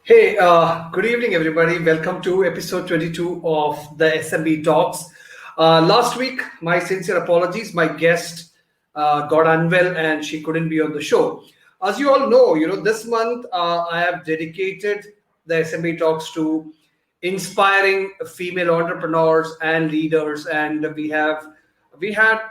Hey, good evening, everybody. Welcome to episode 22 of the SMB Talks. Last week, my sincere apologies. My guest got unwell and she couldn't be on the show. As you all know, this month I have dedicated the SMB Talks to inspiring female entrepreneurs and leaders, and we had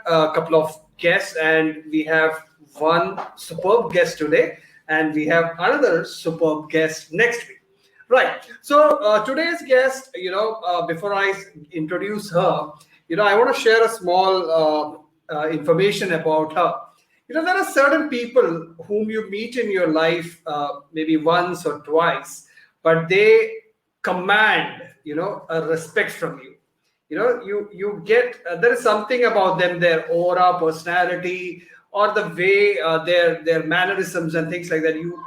a couple of guests, and we have one superb guest today, and we have another superb guest next week. Right. So today's guest, before I introduce her, I want to share a small information about her. There are certain people whom you meet in your life, maybe once or twice, but they command, a respect from you. You get there is something about them, their aura, personality, or the way their mannerisms and things like that. You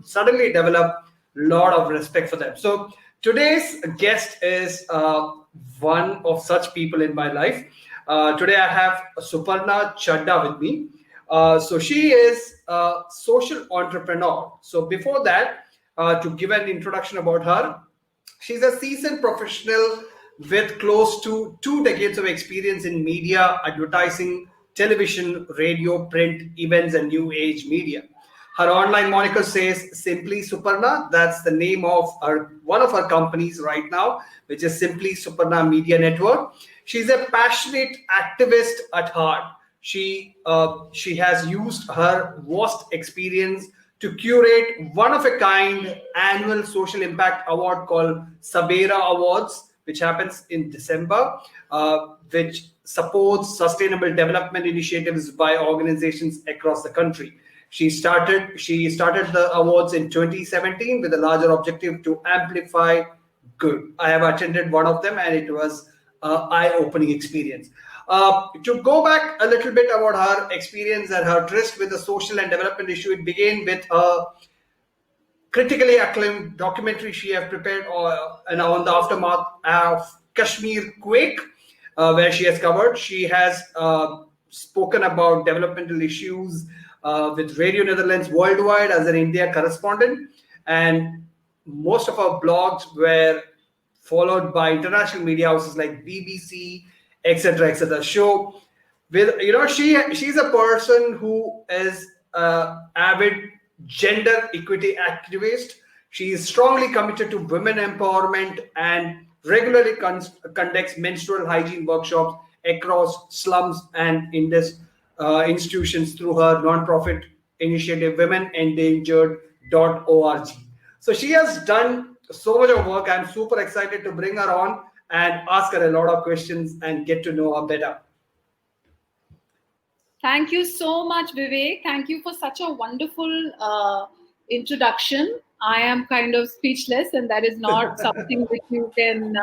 suddenly develop lot of respect for them. So today's guest is one of such people in my life. Today I have Suparnaa Chadda with me. So she is a social entrepreneur. So before that, to give an introduction about her, she's a seasoned professional with close to 2 decades of experience in media, advertising, television, radio, print, events, and new age media. Her online moniker says Simply Suparnaa. That's the name of one of her companies right now, which is Simply Suparnaa Media Network. She's a passionate activist at heart. She has used her vast experience to curate one of a kind annual social impact award called Sabera Awards, which happens in December, which supports sustainable development initiatives by organizations across the country. She started the awards in 2017 with a larger objective to amplify good. I have attended one of them, and it was an eye-opening experience. To go back a little bit about her experience and her tryst with the social and development issue, it began with a critically acclaimed documentary she have prepared and on the aftermath of Kashmir quake, where she has covered. She has spoken about developmental issues with Radio Netherlands worldwide as an India correspondent, and most of her blogs were followed by international media houses like BBC, etc., etc. So, with she's a person who is avid gender equity activist. She is strongly committed to women empowerment and regularly conducts menstrual hygiene workshops across slums and institutions through her non-profit initiative womenendangered.org. So she has done so much of work. I'm super excited to bring her on and ask her a lot of questions and get to know her better. Thank you so much, Vivek. Thank you for such a wonderful introduction. I am kind of speechless, and that is not something which you can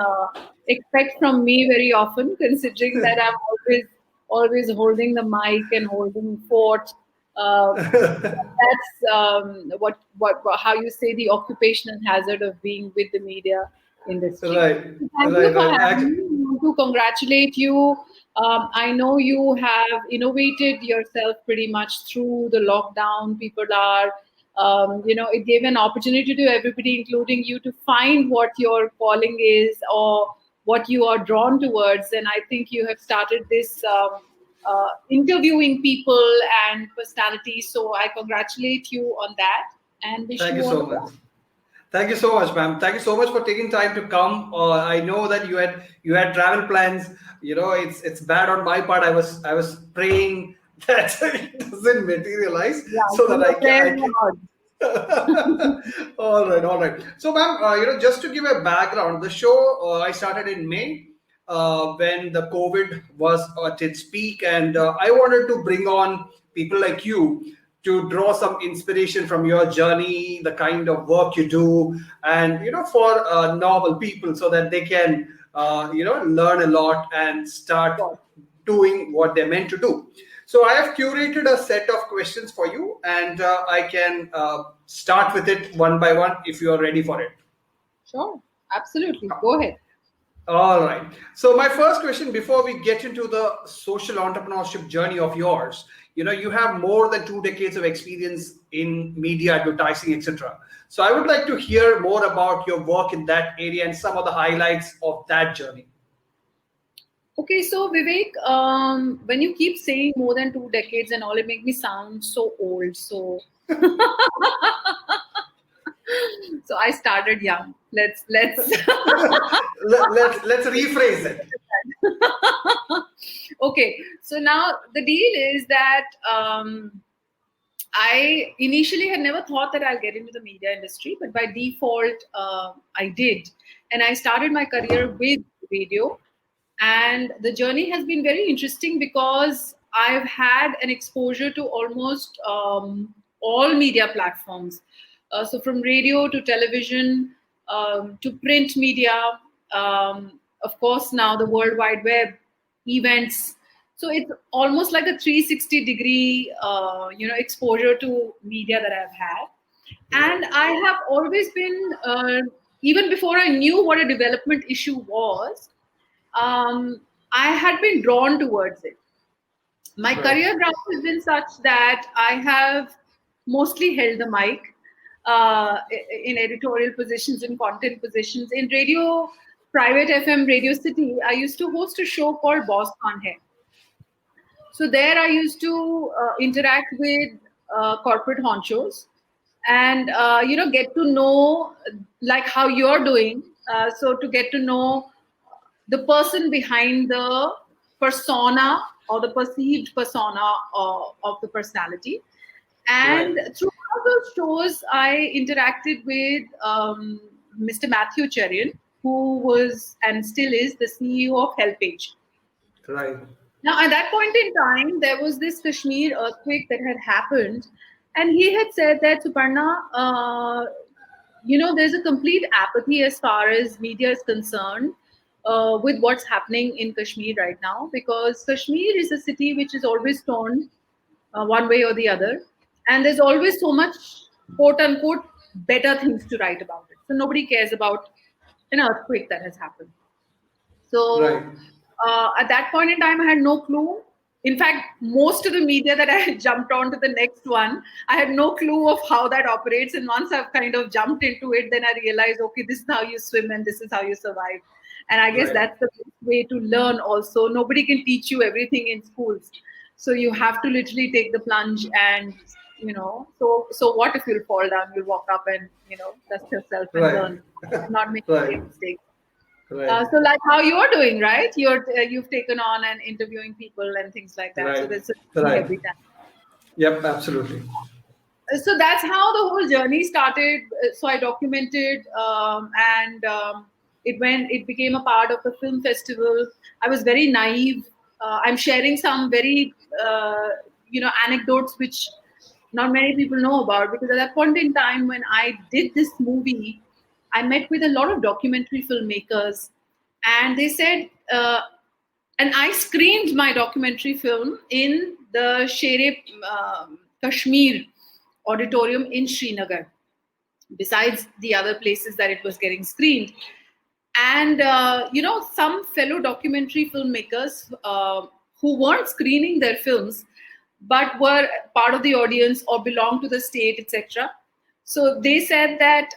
expect from me very often, considering that I'm always holding the mic and holding fort. That's what how you say the occupational hazard of being with the media industry. Right, Thank you right, for right. having me. I want to congratulate you. I know you have innovated yourself pretty much through the lockdown. People are, it gave an opportunity to everybody, including you, to find what your calling is or what you are drawn towards. And I think you have started this interviewing people and personalities. So I congratulate you on that and wish Thank you you all so the much. best. Thank you so much, ma'am. Thank you so much for taking time to come. I know that you had travel plans. It's bad on my part. I was praying that it doesn't materialize Yeah, so that your prayers I can. are All right, all right. So, ma'am, just to give a background, the show I started in May when the COVID was at its peak, and I wanted to bring on people like you to draw some inspiration from your journey, the kind of work you do, and for normal people, so that they can learn a lot and start odd. doing what they're meant to do. So I have curated a set of questions for you, and I can start with it one by one if you are ready for it. Sure, absolutely. Go ahead. All right. So my first question, before we get into the social entrepreneurship journey of yours, you have more than 2 decades of experience in media, advertising, etc. So I would like to hear more about your work in that area and some of the highlights of that journey. Okay, so Vivek, when you keep saying more than 2 decades and all, it makes me sound so old. So, so I started young. Let's Let's rephrase it. Okay, so now the deal is that I initially had never thought that I'll get into the media industry, but by default, I did. And I started my career with radio. And the journey has been very interesting because I've had an exposure to almost all media platforms. So from radio to television to print media, of course, now the World Wide Web, events. So it's almost like a 360-degree, exposure to media that I've had. And I have always been, even before I knew what a development issue was, I had been drawn towards it. My career graph has been such that I have mostly held the mic in editorial positions, in content positions. In radio, private FM Radio City, I used to host a show called Boss Khan Hai. So there I used to interact with corporate honchos and, get to know like how you're doing. So to get to know the person behind the persona or the perceived persona of the personality. And throughout those shows, I interacted with Mr. Matthew Cherian, who was and still is the CEO of HelpAge. Right. Now, at that point in time, there was this Kashmir earthquake that had happened. And he had said that, Suparna, there's a complete apathy as far as media is concerned with what's happening in Kashmir right now, because Kashmir is a city which is always torn one way or the other. And there's always so much, quote unquote, better things to write about it. So nobody cares about an earthquake that has happened. So at that point in time, I had no clue. In fact, most of the media that I had jumped on to the next one, I had no clue of how that operates. And once I've kind of jumped into it, then I realized, okay, this is how you swim and this is how you survive. And I guess that's the best way to learn also. Nobody can teach you everything in schools. So you have to literally take the plunge and, so what if you'll fall down, you'll walk up and, dust yourself and learn, not make any mistakes. So like how you're doing, right? You've taken on and interviewing people and things like that. So there's every time. Yep, absolutely. So that's how the whole journey started. So I documented and it became a part of the film festival. I was very naive. I'm sharing some very, anecdotes which not many people know about, because at that point in time when I did this movie, I met with a lot of documentary filmmakers, and they said, and I screened my documentary film in the Shere Kashmir auditorium in Srinagar, besides the other places that it was getting screened. And, some fellow documentary filmmakers who weren't screening their films, but were part of the audience or belonged to the state, etc. So they said that,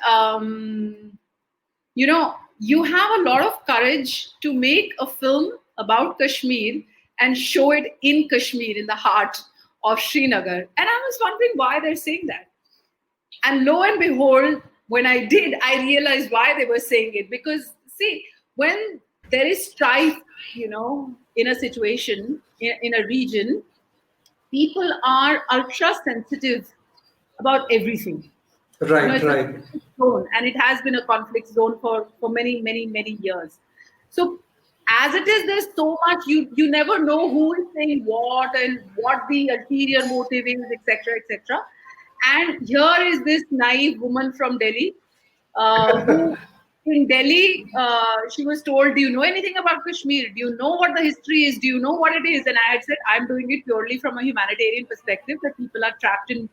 you have a lot of courage to make a film about Kashmir and show it in Kashmir, in the heart of Srinagar. And I was wondering why they're saying that. And lo and behold, when I did, I realized why they were saying it. Because, see, when there is strife, in a situation, in a region, people are ultra sensitive about everything. Right. Zone, and it has been a conflict zone for many, many, many years. So as it is, there's so much, you never know who is saying what and what the ulterior motive is, etc., etc. And here is this naive woman from Delhi who in Delhi, she was told, do you know anything about Kashmir? Do you know what the history is? Do you know what it is? And I had said, I'm doing it purely from a humanitarian perspective, that people are trapped in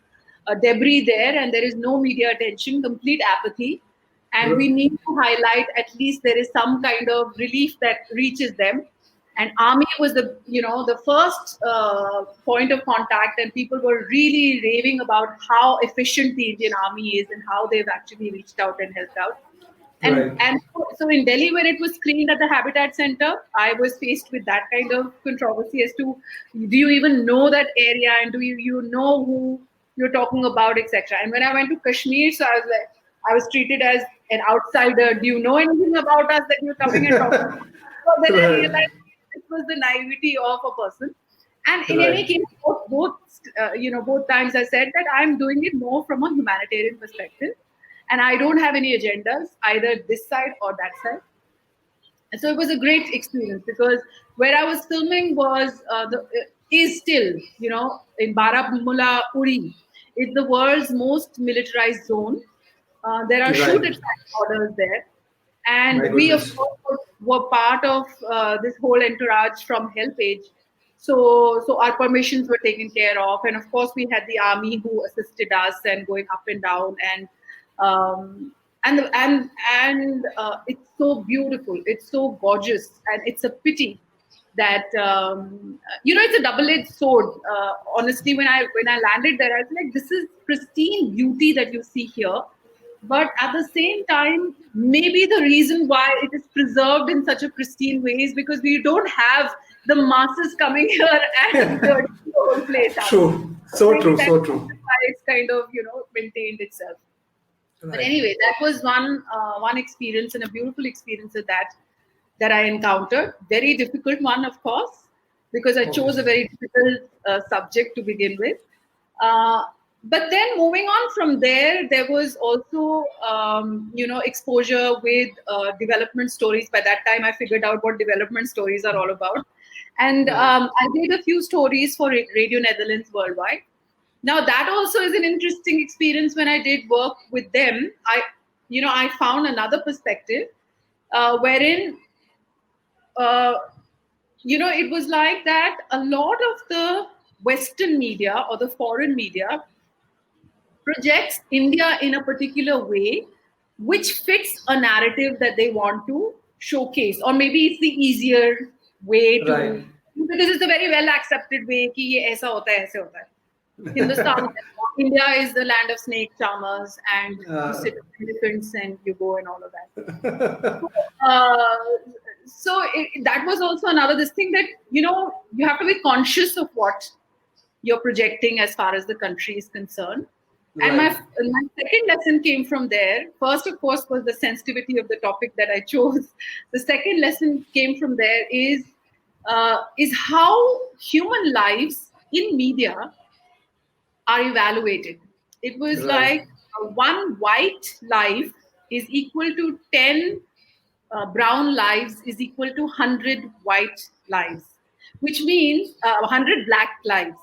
debris there and there is no media attention, complete apathy. And we need to highlight at least there is some kind of relief that reaches them. And army was the first point of contact, and people were really raving about how efficient the Indian army is and how they've actually reached out and helped out. Right. And so in Delhi, when it was screened at the Habitat Center, I was faced with that kind of controversy as to, do you even know that area, and do you know who you're talking about, etc. And when I went to Kashmir, so I was treated as an outsider. Do you know anything about us that you're coming and talking about? So then I Right. realized this was the naivety of a person. And in any Right. case, both times I said that I'm doing it more from a humanitarian perspective, and I don't have any agendas, either this side or that side. And so it was a great experience, because where I was filming is still, in Baramulla, Uri. It's the world's most militarized zone. There are shoot Right. at sight orders there. My And we, of goodness. course, were part of this whole entourage from HelpAge. So our permissions were taken care of. And of course, we had the army who assisted us and going up and down. Um, and it's so beautiful. It's so gorgeous. And it's a pity that it's a double-edged sword. Honestly, when I landed there, I was like, this is pristine beauty that you see here, but at the same time, maybe the reason why it is preserved in such a pristine way is because we don't have the masses coming here and dirty the whole place up. True. So So maybe true. that's So true. why it's kind of maintained itself. But Right. anyway, that was one experience, and a beautiful experience that I encountered. Very difficult one, of course, because I chose a Obviously. very difficult subject to begin with. Uh, but then moving on from there was also exposure with development stories. By that time, I figured out what development stories are all about, and Right. I did a few stories for Radio Netherlands Worldwide. Now that also is an interesting experience. When I did work with them, I found another perspective, wherein uh, it was like that a lot of the Western media or the foreign media projects India in a particular way, which fits a narrative that they want to showcase, or maybe it's the easier way Right. to, because it's a very well accepted way कि ये ऐसा होता है, ऐसे होता है. Hindustan, India is the land of snake charmers, and you sit on elephants and you go and all of that. Uh, so that was also another this thing that you have to be conscious of what you're projecting as far as the country is concerned. And my Right. my second lesson came from there. First, of course, was the sensitivity of the topic that I chose. The second lesson came from there is how human lives in media are evaluated. It was Right. like one white life is equal to 10 brown lives is equal to 100 white lives, which means 100 black lives,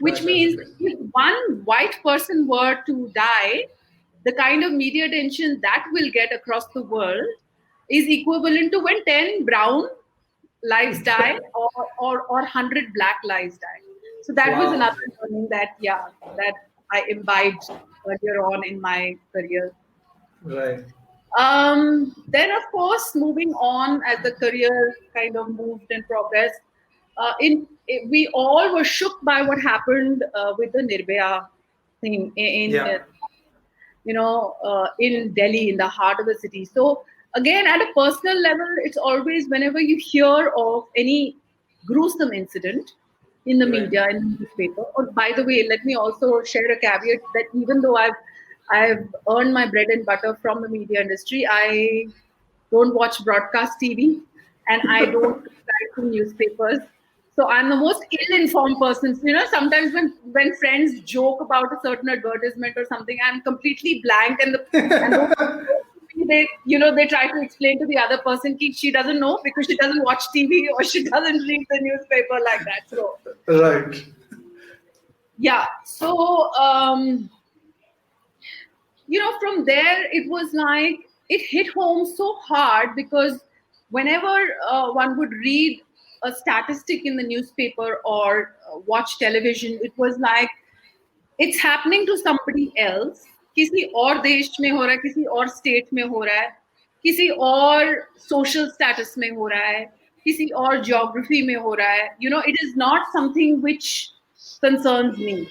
which Right. Right. means if one white person were to die, the kind of media attention that will get across the world is equivalent to when 10 brown lives die, or 100 black lives die. So that was Wow. another learning that I imbibed earlier on in my career. Right. Then, of course, moving on as the career kind of moved and progressed, we all were shook by what happened with the Nirbhaya thing Yeah. in Delhi, in the heart of the city. So again, at a personal level, it's always whenever you hear of any gruesome incident in the Right. media, in the newspaper. Or by the way, let me also share a caveat that even though I've earned my bread and butter from the media industry, I don't watch broadcast TV, and I don't subscribe to newspapers. So I'm the most ill-informed person. So, sometimes when friends joke about a certain advertisement or something, I'm completely blank, and those they try to explain to the other person that she doesn't know because she doesn't watch TV or she doesn't read the newspaper like that. So Right. yeah, so from there, it was like it hit home so hard, because whenever one would read a statistic in the newspaper or watch television, it was like it's happening to somebody else. किसी और देश में हो रहा है, किसी और state में हो रहा है, किसी और सोशल स्टेटस में हो रहा है, किसी और geography में हो रहा है, it is not something which concerns me.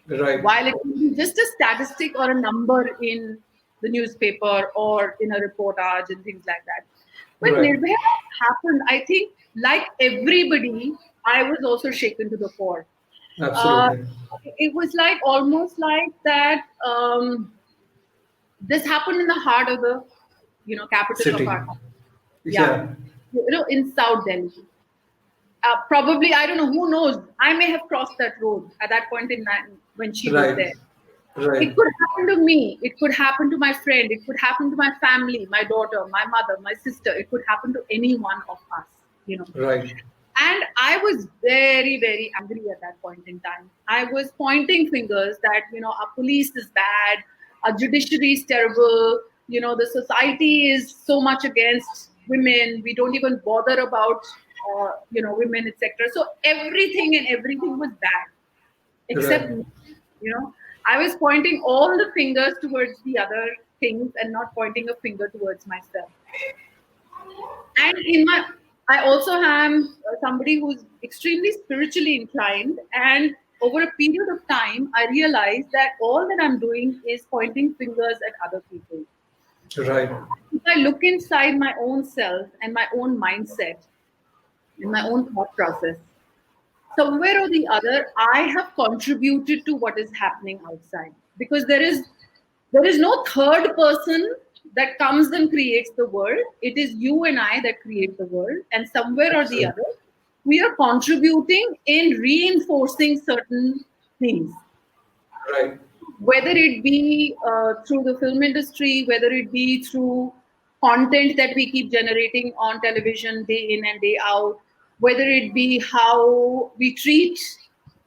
Right. While it can be just a statistic or a number in the newspaper or in a reportage and things like that. When Right. Nirbhaya happened, I think, like everybody, I was also shaken to the core. Uh, Absolutely. it was like almost like that. This happened in the heart of the, capital of our City. country. Yeah, Yeah. in South Delhi. Probably, I don't know, who knows. I may have crossed that road at that point in time when she was Right. there. It Right. could happen to me. It could happen to my friend. It could happen to my family, my daughter, my mother, my sister. It could happen to any one of us. Right. And I was very, very angry at that point in time. I was pointing fingers that, our police is bad, our judiciary is terrible, the society is so much against women. We don't even bother about, women, etc. So everything was bad except Right. me. I was pointing all the fingers towards the other things and not pointing a finger towards myself. And I also am somebody who's extremely spiritually inclined, and over a period of time I realized that all that I'm doing is pointing fingers at other people. Right. If I look inside my own self and my own mindset and my own thought process, somewhere or the other I have contributed to what is happening outside, because there is no third person that comes and creates the world. It is you and I that create the world, and somewhere or the Absolutely. other we are contributing in reinforcing certain things, Right. whether it be through the film industry, whether it be through content that we keep generating on television day in and day out, whether it be how we treat,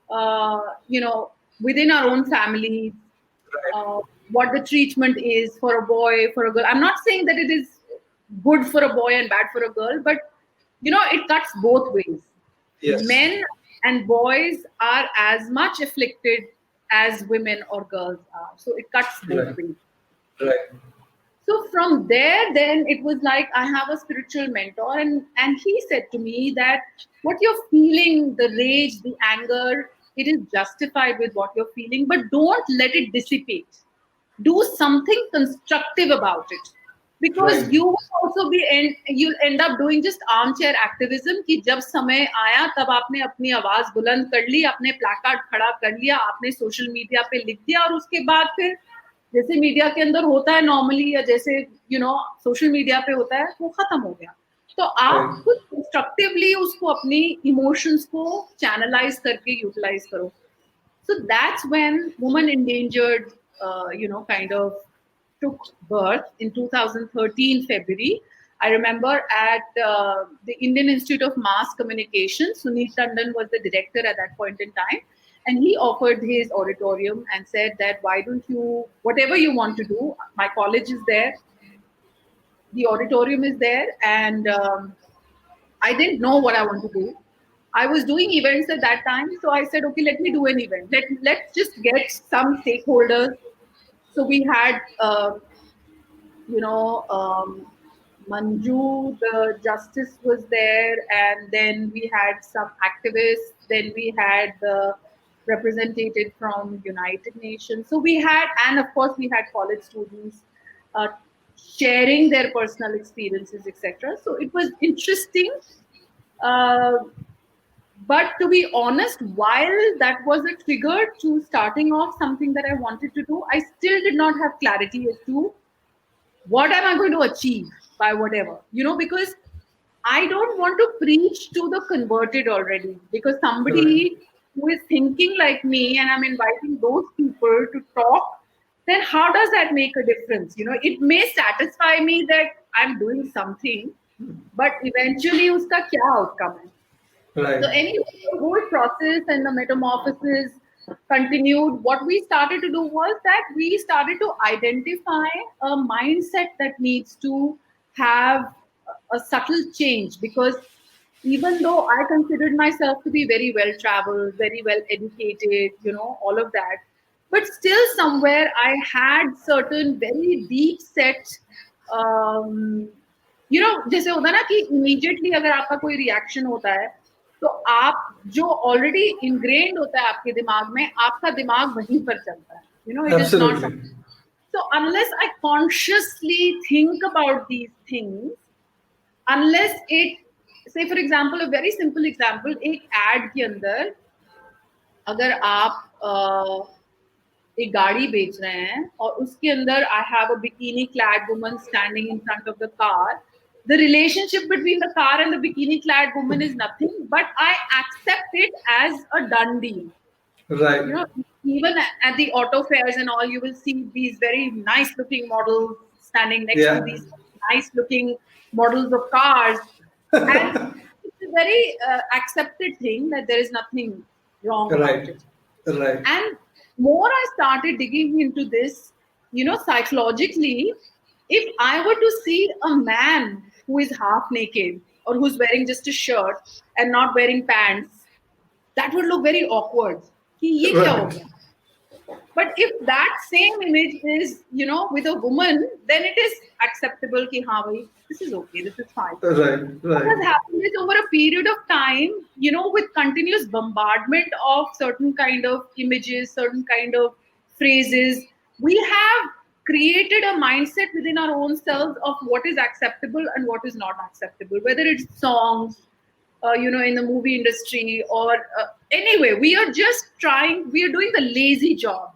uh, you know, within our own families, Right. uh, what the treatment is for a boy, for a girl. I'm not saying that it is good for a boy and bad for a girl, but it cuts both ways. Yes. Men and boys are as much afflicted as women or girls are. So it cuts both Right. ways. Right. So from there, then it was like I have a spiritual mentor, and he said to me that what you're feeling, the rage, the anger, it is justified with what you're feeling, but don't let it dissipate. Do something constructive about it, because Right. you will also you'll end up doing just armchair activism कि जब समय आया तब आपने अपनी आवाज बुलंद कर ली, आपने प्लाकार्ड खड़ा कर लिया, आपने सोशल मीडिया पे लिख दिया, और उसके बाद फिर जैसे मीडिया के अंदर होता है नॉर्मली, या जैसे सोशल मीडिया पे होता है, वो खत्म हो गया. तो Right. आप कुछ कंस्ट्रक्टिवली उसको अपनी इमोशंस को चैनलाइज करके यूटिलाइज करो. So that's when Woman Endangered, kind of took birth in 2013 February. I remember at the Indian Institute of Mass Communication, Sunil Tandon was the director at that point in time, and he offered his auditorium and said that why don't you, whatever you want to do, my college is there, the auditorium is there, and I didn't know what I want to do. I was doing events at that time, so I said, okay, let me do an event. Let's just get some stakeholders. So we had, you know, um, Manju, the justice was there, and then we had some activists. Then we had the representative from United Nations. So we had, and of course, we had college students uh, sharing their personal experiences, etc. So it was interesting. Uh, but to be honest, while that was a trigger to starting off something that I wanted to do, I still did not have clarity as to what am I going to achieve by whatever, because I don't want to preach to the converted already, because Right. somebody who is thinking like me and I'm inviting those people to talk, then how does that make a difference? It may satisfy me that I'm doing something, but eventually uska kya outcome hai? So Right. anyway, the whole process and the metamorphosis continued. What we started to do was that we started to identify a mindset that needs to have a subtle change, because even though I considered myself to be very well traveled, very well educated, all of that, but still somewhere I had certain very deep set um, जैसे होता है ना कि immediately अगर आपका कोई reaction होता है तो आप जो ऑलरेडी इनग्रेन्ड होता है आपके दिमाग में, आपका दिमाग वहीं पर चलता है. It is not Absolutely. something. So unless I consciously think about these things, unless it, say for example, a very simple example, एक ad के अंदर अगर आप एक गाड़ी बेच रहे हैं और उसके अंदर I have a bikini clad woman standing in front of the car, the relationship between the car and the bikini clad woman is nothing, but I accept it as a done deal. Right. Even at the auto fairs and all, you will see these very nice looking models standing next to Yeah. these nice looking models of cars, and it's a very accepted thing that there is nothing wrong about Right. it. Right. And more I started digging into this, psychologically, if I were to see a man who is half naked or who's wearing just a shirt and not wearing pants, that would look very awkward. कि ये क्या हो Right. गया? But if that same image is, with a woman, then it is acceptable कि हाँ भाई, this is okay, this is fine. Right. What has Right. happened is over a period of time, with continuous bombardment of certain kind of images, certain kind of phrases, we have created a mindset within our own selves of what is acceptable and what is not acceptable, whether it's songs, in the movie industry or anyway, we are doing the lazy job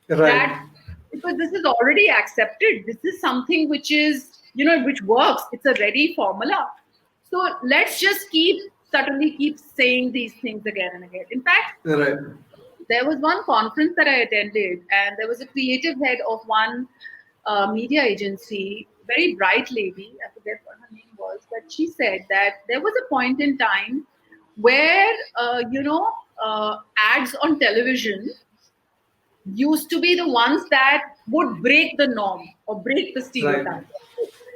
Right. that because this is already accepted, this is something which is, which works, it's a ready formula. So let's just suddenly keep saying these things again and again. In fact, Right. there was one conference that I attended, and there was a creative head of one media agency, very bright lady, I forget what her name was, but she said that there was a point in time where, ads on television used to be the ones that would break the norm or break the Right. stereotype.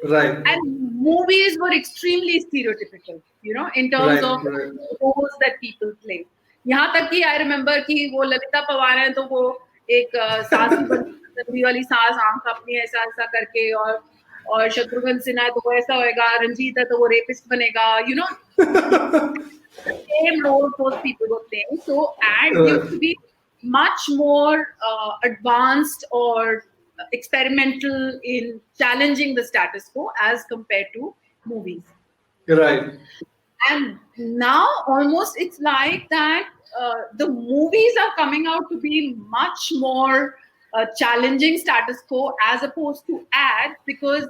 Right. And movies were extremely stereotypical, in terms Right. of Right. roles that people play. यहाँ तक कि I remember कि वो ललिता पवार है तो वो एक सास भी बनती वाली सास, आंख अपनी ऐसा ऐसा करके, और शत्रुघ्न सिन्हा है तो वो ऐसा होएगा, रंजीत है तो वो रेपिस्ट बनेगा, same roles those people were playing. So ads used to be much more advanced or experimental in challenging the status quo as compared to movies. Right. And now almost it's like that the movies are coming out to be much more challenging status quo as opposed to ads, because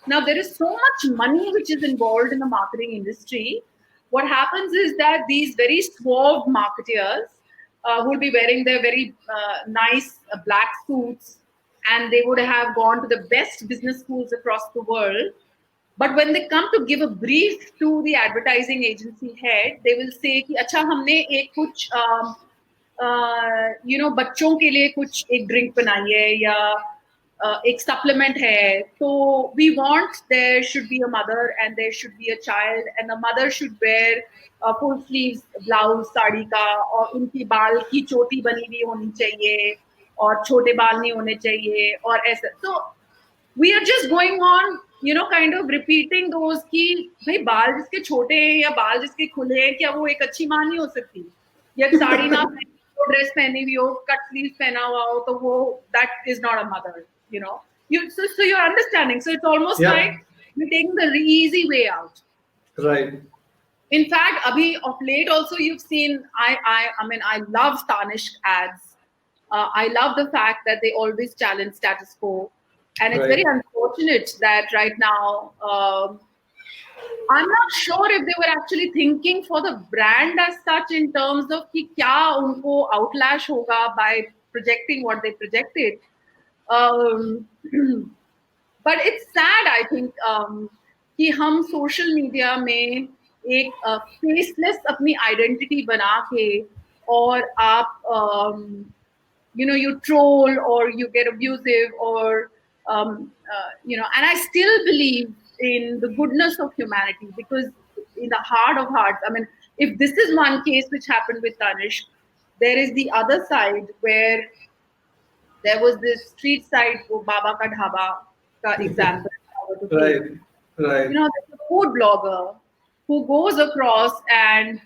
now there is so much money which is involved in the marketing industry. What happens is that these very suave marketeers who will be wearing their very nice black suits, and they would have gone to the best business schools across the world, but when they come to give a brief to the advertising agency head, they will say कि अच्छा हमने एक कुछ बच्चों के लिए कुछ एक ड्रिंक बनाई है या एक सप्लीमेंट है, तो we want there should be a mother and there should be a child and the mother should wear a full sleeves blouse sari का, और उनकी बाल की चोटी बनी हुई होनी चाहिए और छोटे बाल नहीं होने चाहिए और ऐसा. So we are just going on, kind of repeating those कि भाई बाल जिसके छोटे हैं या बाल जिसके खुले हैं, क्या वो एक अच्छी माँ नहीं हो सकती? या साड़ी ना पहनी हो, ड्रेस पहनी हुई हो, कट स्लीव पहना हुआ हो, तो वो that is not a mother, so you're understanding. So it's almost like you're taking the easy way out. Right. In fact, abhi of late also you've seen, I mean, I love tarnished ads. I love the fact that they always challenge status quo. And it's very unfortunate that right now, I'm not sure if they were actually thinking for the brand as such in terms of कि क्या उनको outlash होगा by projecting what they projected. But it's sad, I think, कि हम social media में एक faceless अपनी identity बना के और आप you troll or you get abusive or and I still believe in the goodness of humanity, because in the heart of hearts, I mean, if this is one case which happened with Tanish, there is the other side where there was this street side wo Baba ka Dhaba ka example. Right. Right. There food blogger who goes across and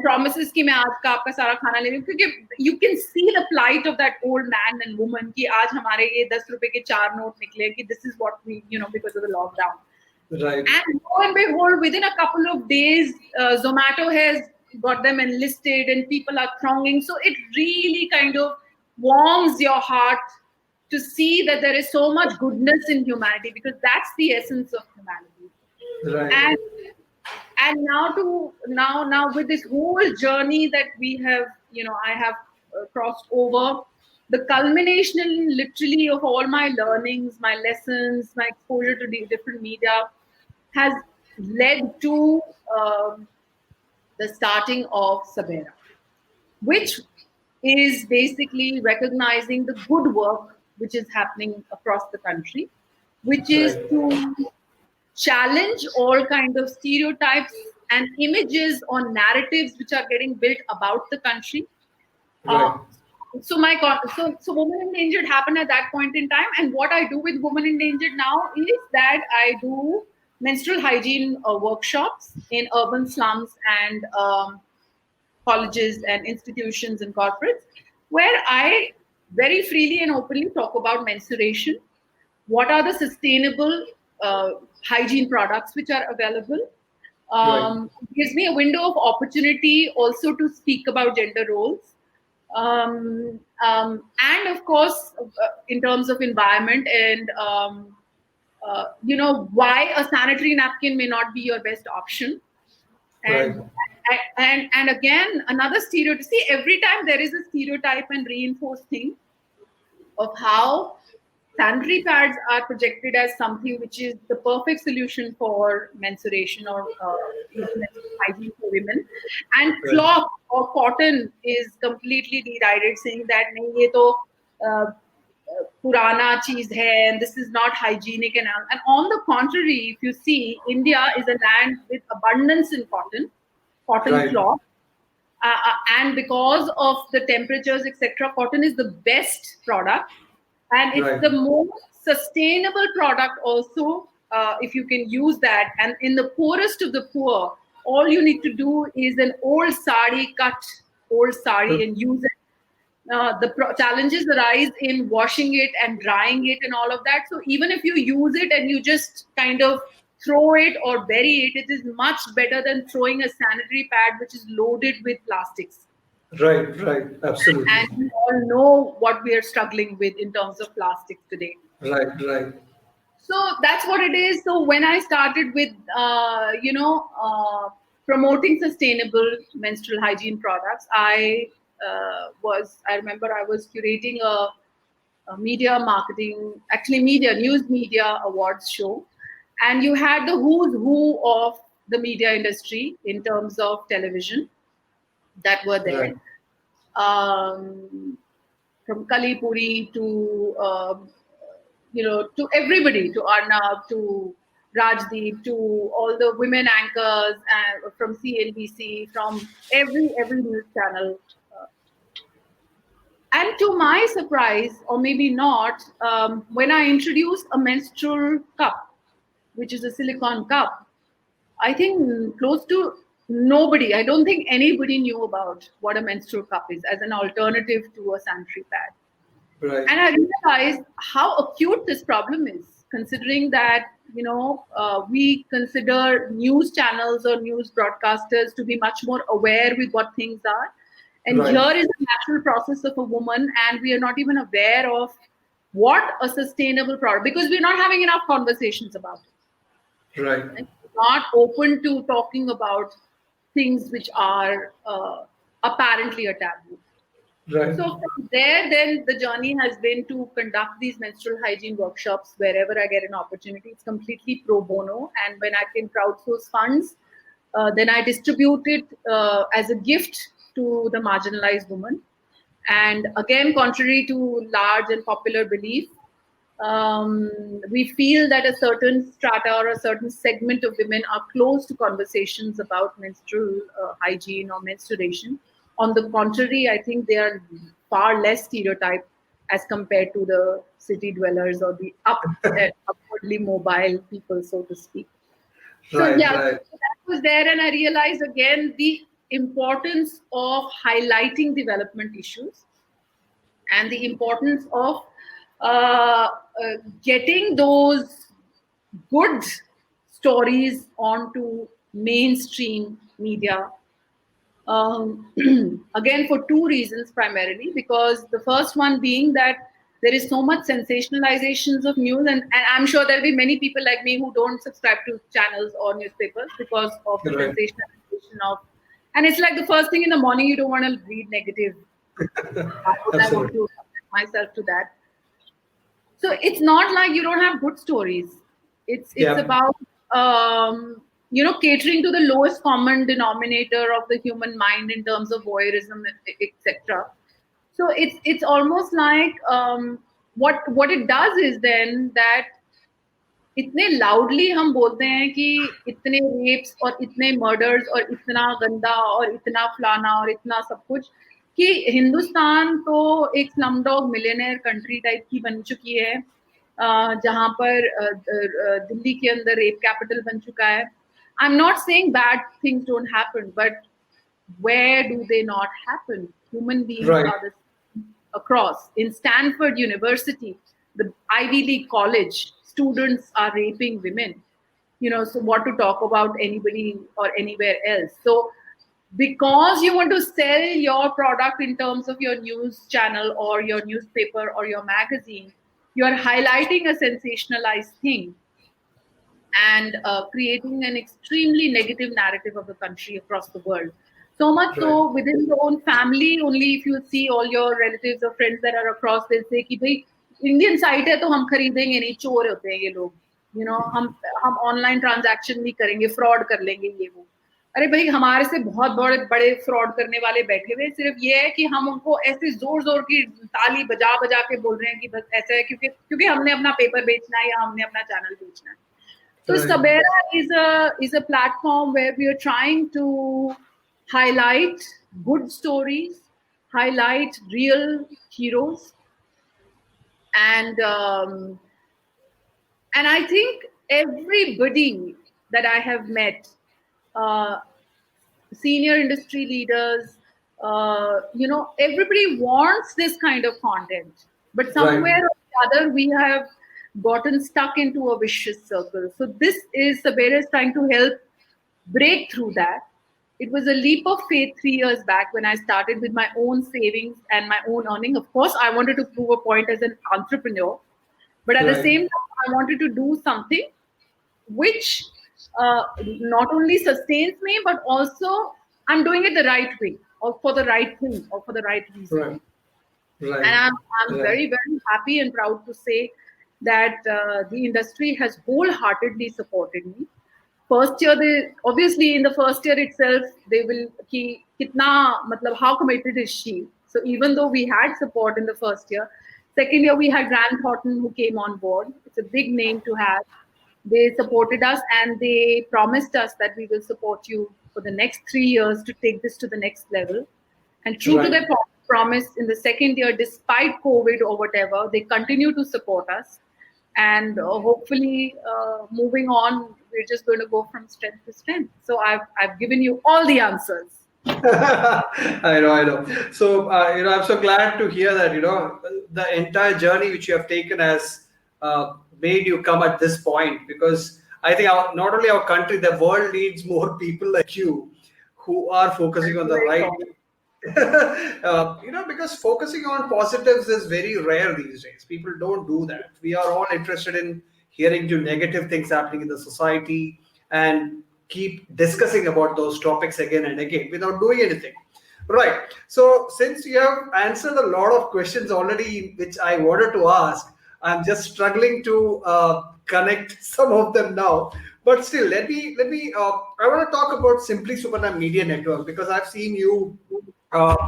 promises कि मैं आज का आपका सारा खाना ले रही हूँ, क्योंकि you can see the plight of that old man and woman कि आज हमारे ये 10 रुपए के 4 नोट निकले कि this is what we, because of the lockdown. Right. And lo and behold, within a couple of days, Zomato has got them enlisted and people are thronging. So it really kind of warms your heart to see that there is so much goodness in humanity, because that's the essence of humanity. Right. And now with this whole journey that we have, I have crossed over, the culmination literally of all my learnings, my lessons, my exposure to the different media has led to the starting of Sabera, which is basically recognizing the good work which is happening across the country, which is to challenge all kind of stereotypes and images or narratives which are getting built about the country. Right. So Women Endangered happened at that point in time, and what I do with Women Endangered now is that I do menstrual hygiene workshops in urban slums and colleges and institutions and corporates, where I very freely and openly talk about menstruation. What are the sustainable hygiene products which are available? Gives me a window of opportunity also to speak about gender roles. And of course, in terms of environment and, why a sanitary napkin may not be your best option. And again, another stereotype. See, every time there is a stereotype and reinforced thing of how sanitary pads are projected as something which is the perfect solution for menstruation or hygiene for women, and cloth or cotton is completely derided, saying that nahi, ye to purana cheez hai and this is not hygienic. And on the contrary, if you see, India is a land with abundance in cotton cloth. And because of the temperatures, etc., cotton is the best product. And it's the most sustainable product also, if you can use that. And in the poorest of the poor, all you need to do is an old sari, cut old sari and use it. The challenges arise in washing it and drying it and all of that. So even if you use it and you just kind of throw it or bury it, it is much better than throwing a sanitary pad which is loaded with plastics. Right, absolutely. And we all know what we are struggling with in terms of plastics today. Right. So that's what it is. So when I started with, promoting sustainable menstrual hygiene products, I remember I was curating a media marketing, news media awards show. And you had the who's who of the media industry in terms of television that were there. From Kalipuri to, to everybody, to Arnab, to Rajdeep, to all the women anchors from CNBC, from every news channel. And to my surprise, or maybe not, when I introduced a menstrual cup, which is a silicone cup, I think close to nobody, I don't think anybody knew about what a menstrual cup is as an alternative to a sanitary pad. Right. And I realized how acute this problem is, considering that, we consider news channels or news broadcasters to be much more aware with what things are. And here is the natural process of a woman, and we are not even aware of what a sustainable product, because we're not having enough conversations about it. Right. And not open to talking about things which are apparently a taboo. Right. So from there, then the journey has been to conduct these menstrual hygiene workshops wherever I get an opportunity. It's completely pro bono, and when I can crowdsource funds, then I distribute it as a gift to the marginalized woman. And again, contrary to large and popular belief, we feel that a certain strata or a certain segment of women are closed to conversations about menstrual hygiene or menstruation. On the contrary, I think they are far less stereotyped as compared to the city dwellers or the upwardly mobile people, so to speak. So Right, yeah, right, that was there, and I realized again the importance of highlighting development issues and the importance of getting those good stories onto mainstream media. Again, for two reasons primarily, because the first one being that there is so much sensationalizations of news, and I'm sure there'll be many people like me who don't subscribe to channels or newspapers because of the right. sensationalization of, and it's like the first thing in the morning you don't want to read negative. Why would I want Absolutely. to subject myself to that? So it's not like you don't have good stories. It's Yeah. about catering to the lowest common denominator of the human mind in terms of voyeurism, etc. So it's almost like what it does is then that इतने loudly हम बोलते हैं कि इतने wraps और इतने murders और इतना गंदा और इतना फलाना और इतना सब कुछ कि हिंदुस्तान तो एक स्लमडॉग मिलियनेयर कंट्री टाइप की बन चुकी है जहां पर दिल्ली के अंदर रेप कैपिटल बन चुका है I am not saying bad things don't happen but where do they not happen? Human beings Right. are the same across. In Stanford University, the Ivy League college, students are raping women. So what to talk about anybody or anywhere else? So because you want to sell your product in terms of your news channel or your newspaper or your magazine, you are highlighting a sensationalized thing and creating an extremely negative narrative of the country across the world. So much Right. so within your own family, only if you see all your relatives or friends that are across, they'll say कि भाई Indian site है तो हम खरीदेंगे नहीं चोर होते हैं ये लोग हम ऑनलाइन ट्रांजैक्शन नहीं करेंगे फ्रॉड कर लेंगे ये वो अरे भाई हमारे से बहुत बड़े बड़े फ्रॉड करने वाले बैठे हुए सिर्फ ये है कि हम उनको ऐसे जोर जोर की ताली बजा बजा के बोल रहे हैं कि बस ऐसा है क्योंकि हमने अपना पेपर बेचना है या हमने अपना चैनल बेचना है. So Right. Sabera is a platform where we are trying to highlight good stories, highlight real heroes, and and I think everybody that I have met, uh, senior industry leaders, everybody wants this kind of content, but Right. somewhere or the other we have gotten stuck into a vicious circle. So this is Sabera is trying to help break through that. It was a leap of faith 3 years back when I started with my own savings and my own earning. Of course, I wanted to prove a point as an entrepreneur, but at the Right. same time, I wanted to do something which not only sustains me, but also I'm doing it the right way or for the right thing or for the right reason. Right. Right. And I'm Right. very, very happy and proud to say that the industry has wholeheartedly supported me. First year, they obviously in the first year itself, they will ki kitna, matlab, how committed is she? So even though we had support in the first year, second year we had Grant Thornton who came on board. It's a big name to have. They supported us and they promised us that we will support you for the next 3 years to take this to the next level. And true to Right. their promise, in the second year, despite COVID or whatever, they continue to support us. And hopefully, moving on, we're just going to go from strength to strength. So I've given you all the answers. I know, I know. So, I'm so glad to hear that, the entire journey which you have taken has made you come at this point because I think not only our country, the world needs more people like you who are focusing Thank on you the very right. much. Because focusing on positives is very rare these days. People don't do that. We are all interested in hearing to negative things happening in the society and keep discussing about those topics again and again without doing anything. Right. So, since you have answered a lot of questions already, which I wanted to ask, I'm just struggling to connect some of them now. But still, let me. I want to talk about Simply Suparnaa Media Network because I've seen you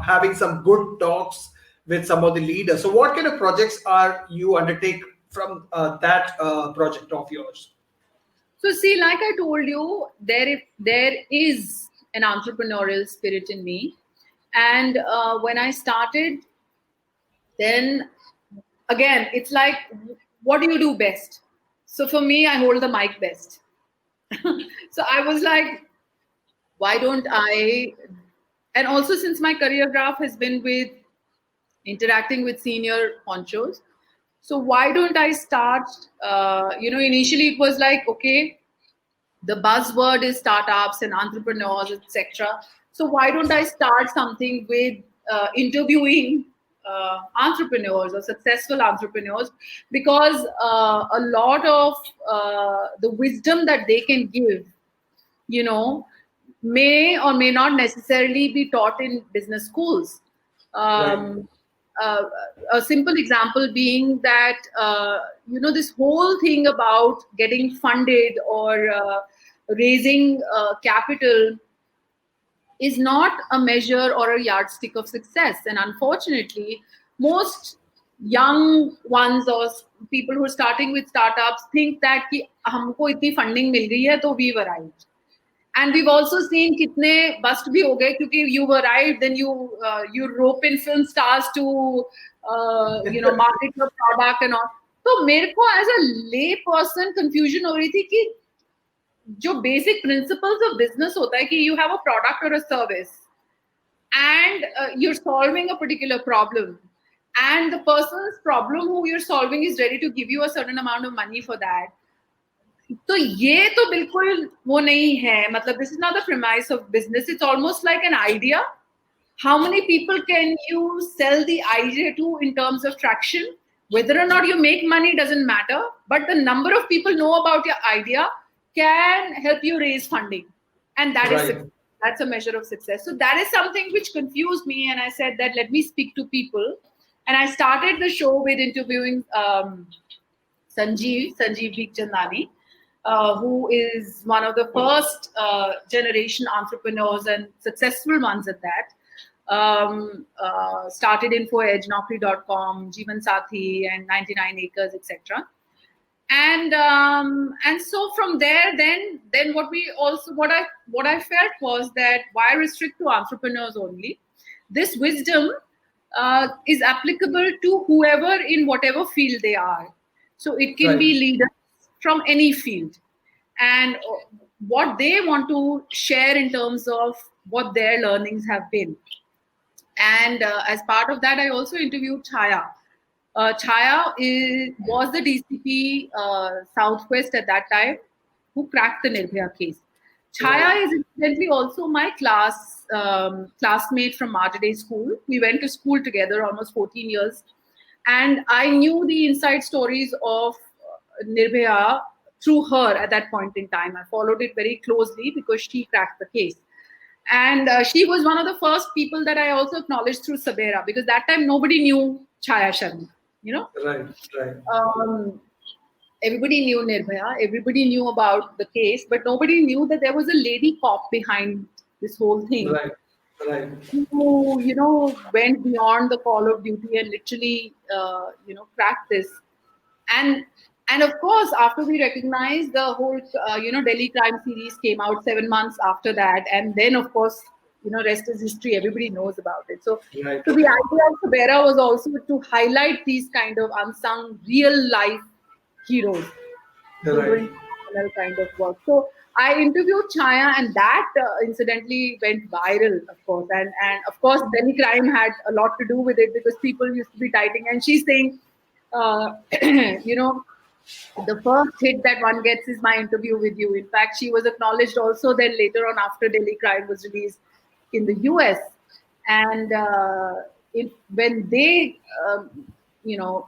having some good talks with some of the leaders. So, what kind of projects are you undertake from that project of yours? So see, like I told you, there is an entrepreneurial spirit in me, and when I started, then again, it's like, what do you do best? So for me, I hold the mic best. So I was like, why don't I? And also, since my career graph has been with interacting with senior honchos, so why don't I start? Initially it was like, okay, the buzzword is startups and entrepreneurs, etc. So why don't I start something with interviewing entrepreneurs or successful entrepreneurs, because a lot of the wisdom that they can give, you know, may or may not necessarily be taught in business schools. Right. Um, a simple example being that, this whole thing about getting funded or raising capital is not a measure or a yardstick of success. And unfortunately, most young ones or people who are starting with startups think that कि हमको इतनी funding मिल गई है तो we've arrived. And we've also seen कितने bust भी हो गए क्योंकि you've arrived, then you rope in film stars to market your product and all. तो मेरे को as a lay person confusion हो रही थी कि जो basic principles of business होता है कि you have a product or a service, and you're solving a particular problem, and the person's problem who you're solving is ready to give you a certain amount of money for that. तो ये तो बिल्कुल वो नहीं है, मतलब this is not the premise of business. It's almost like an idea. How many people can you sell the idea to in terms of traction? Whether or not you make money doesn't matter, but the number of people know about your idea can help you raise funding, and that is Right. that's a measure of success. So that is something which confused me, and I said that let me speak to people, and I started the show with interviewing Sanjeev Bikhchandani, who is one of the first generation entrepreneurs and successful ones at that. Started InfoEdge, Naukri.com, Jeevan Sathi, and 99 Acres, etc. And so from there, then what I felt was that why restrict to entrepreneurs only? This wisdom is applicable to whoever in whatever field they are. So it can be Right. leaders from any field, and what they want to share in terms of what their learnings have been. And as part of that, I also interviewed Chaya. Was the DCP Southwest at that time who cracked the Nirbhaya case. Chaya Right. is incidentally also my classmate from Martyr Day School. We went to school together almost 14 years. And I knew the inside stories of Nirbhaya through her at that point in time. I followed it very closely because she cracked the case. And she was one of the first people that I also acknowledged through Sabera, because that time nobody knew Chaya Sharma, you know. Right. Right. Everybody knew Nirbhaya, everybody knew about the case, but nobody knew that there was a lady cop behind this whole thing, Right. Right. who went beyond the call of duty and literally cracked this. And of course, after we recognized, the whole Delhi crime series came out 7 months after that, and then of course, rest is history. Everybody knows about it. So Right. the idea of Sabera was also to highlight these kind of unsung real life heroes who are doing Right. similar kind of work. So I interviewed Chaya, and that incidentally went viral, of course. And of course, Delhi crime had a lot to do with it, because people used to be typing, and she's saying, you know, the first hit that one gets is my interview with you. In fact, she was acknowledged also then later on after Delhi Crime was released in the US. And when they,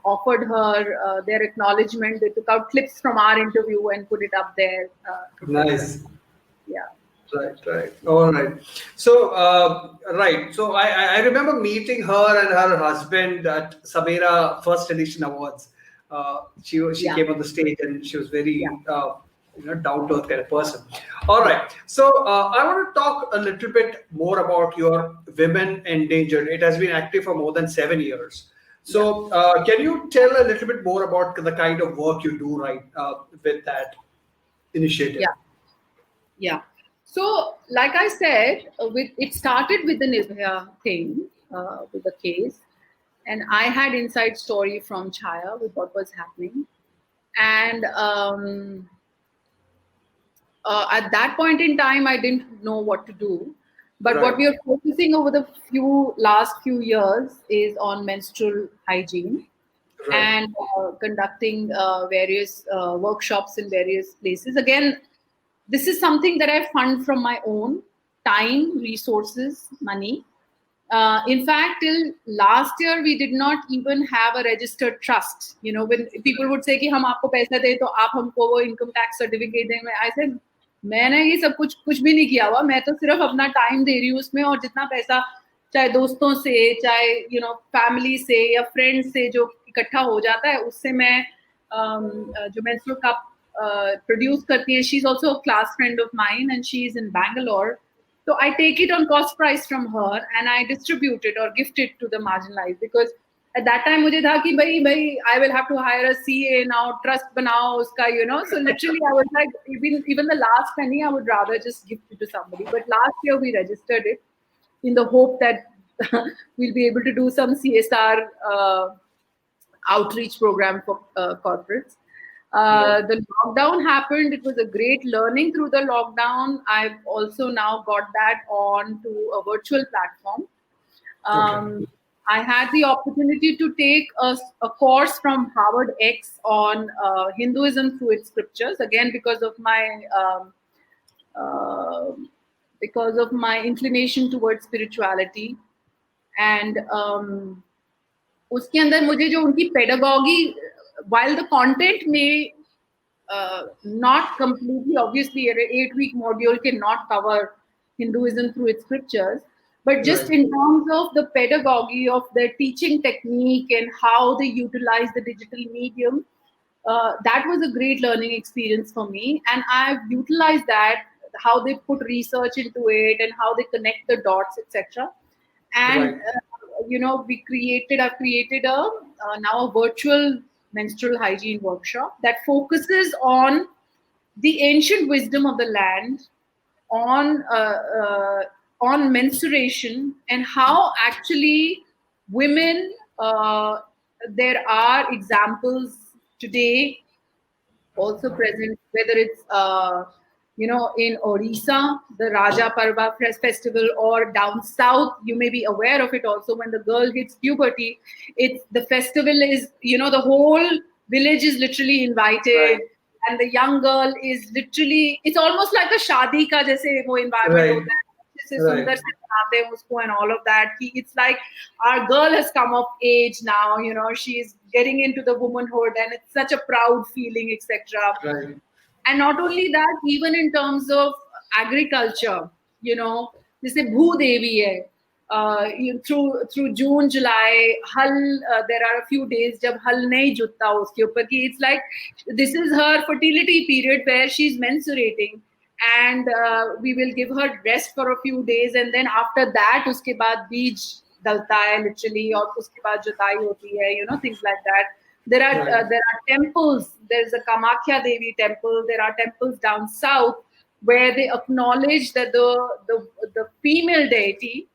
offered her their acknowledgement, they took out clips from our interview and put it up there, etc. Nice. Yeah. Right, right. All right. So, right. So I remember meeting her and her husband at Sabera First Edition Awards. She Yeah. came on the stage and she was Yeah. very down to earth kind of person. All right. So I want to talk a little bit more about your Women Endangered. It has been active for more than 7 years. So can you tell a little bit more about the kind of work you do with that initiative? Yeah. Yeah. So, like I said, it started with the Nirbhaya thing, with the case, and I had inside story from Chaya with what was happening, and At that point in time, I didn't know what to do. But what Right. we are focusing over the last few years is on menstrual hygiene Right. and conducting various workshops in various places. Again, this is something that I fund from my own time, resources, money. In fact, till last year, we did not even have a registered trust. You know, when people would say कि हम आपको पैसा दे तो आप हमको वो income tax certificate दें, I said मैंने ये सब कुछ भी नहीं किया हुआ, मैं तो सिर्फ अपना टाइम दे रही हूँ उसमें, और जितना पैसा चाहे दोस्तों से, चाहे फैमिली से या फ्रेंड्स से जो इकट्ठा हो जाता है, उससे मैं जो मेंस्ट्रुअल कप प्रोड्यूस करती है, she is also a class friend of mine and she is in Bangalore. So I take it on cost price from her and I distribute it or gift it to the marginalized, because at that time मुझे था कि भाई I will have to hire a CA now, trust बनाओ उसका, so literally I was like, even the last penny I would rather just gift it to somebody. But last year we registered it in the hope that we'll be able to do some CSR outreach program for corporates. The lockdown happened. It was a great learning through the lockdown. I've also now got that on to a virtual platform. I had the opportunity to take a course from Harvard X on Hinduism through its scriptures, again because of my inclination towards spirituality. And उसके अंदर मुझे जो उनकी pedagogy, while the content may not completely, obviously, an 8-week module cannot cover Hinduism through its scriptures, but just in terms of the pedagogy of their teaching technique and how they utilize the digital medium, that was a great learning experience for me. And I've utilized that, how they put research into it and how they connect the dots, etc. And I've created now a virtual menstrual hygiene workshop that focuses on the ancient wisdom of the land, on menstruation, and how actually women, there are examples today also present, whether it's in Orissa, the Raja Parva festival, or down south, you may be aware of it also. When the girl hits puberty, the festival is, the whole village is literally invited, and the young girl is literally, it's almost like a shadi ka jaise wo environment hota hai. Sundar se banate hain usko and all of that. It's like our girl has come of age now, she's getting into the womanhood, and it's such a proud feeling, etc. And not only that, even in terms of agriculture, जैसे भू देवी है, through June, July, हल, there are a few days जब हल नहीं जुतता उसके ऊपर कि it's like this is her fertility period where she's menstruating, and we will give her rest for a few days, and then after that उसके बाद बीज डलता है literally, और उसके बाद जुताई होती है, things like that. There are temples. There's a Kamakhya Devi temple. There are temples down south where they acknowledge that the female deity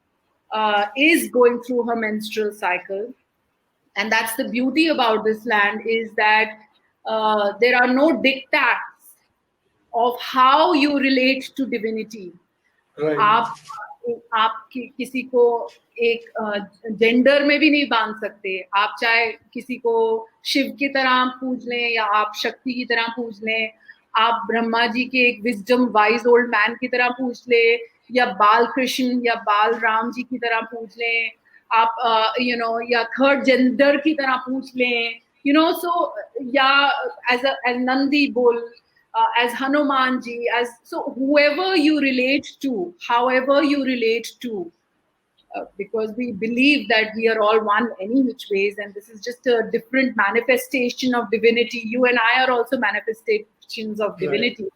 is going through her menstrual cycle, and that's the beauty about this land, is that there are no diktats of how you relate to divinity. आप किसी को एक gender में भी नहीं बांध सकते. आप चाहे किसी को शिव की तरह पूज लें, या आप शक्ति की तरह पूज लें, आप ब्रह्मा जी के एक विजडम वाइज ओल्ड मैन की तरह पूज लें, या बाल कृष्ण या बाल राम जी की तरह पूज लें, आप या थर्ड जेंडर की तरह पूज लें, so या as Nandi Bull, as Hanuman ji, so whoever you relate to, however you relate to, because we believe that we are all one any which ways, and this is just a different manifestation of divinity. You and I are also manifestations of divinity.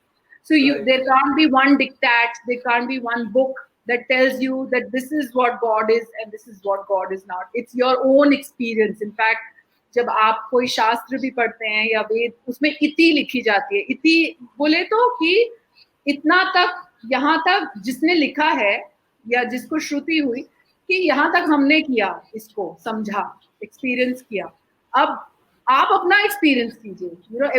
So there can't be one diktat, there can't be one book that tells you that this is what God is and this is what God is not. It's your own experience. In fact, जब आप कोई शास्त्र भी पढ़ते हैं या वेद, उसमें इति लिखी जाती है. इति बोले तो कि इतना तक, यहाँ तक जिसने लिखा है या जिसको श्रुति हुई कि यहाँ तक हमने किया, इसको समझा, एक्सपीरियंस किया, अब आप अपना एक्सपीरियंस कीजिए.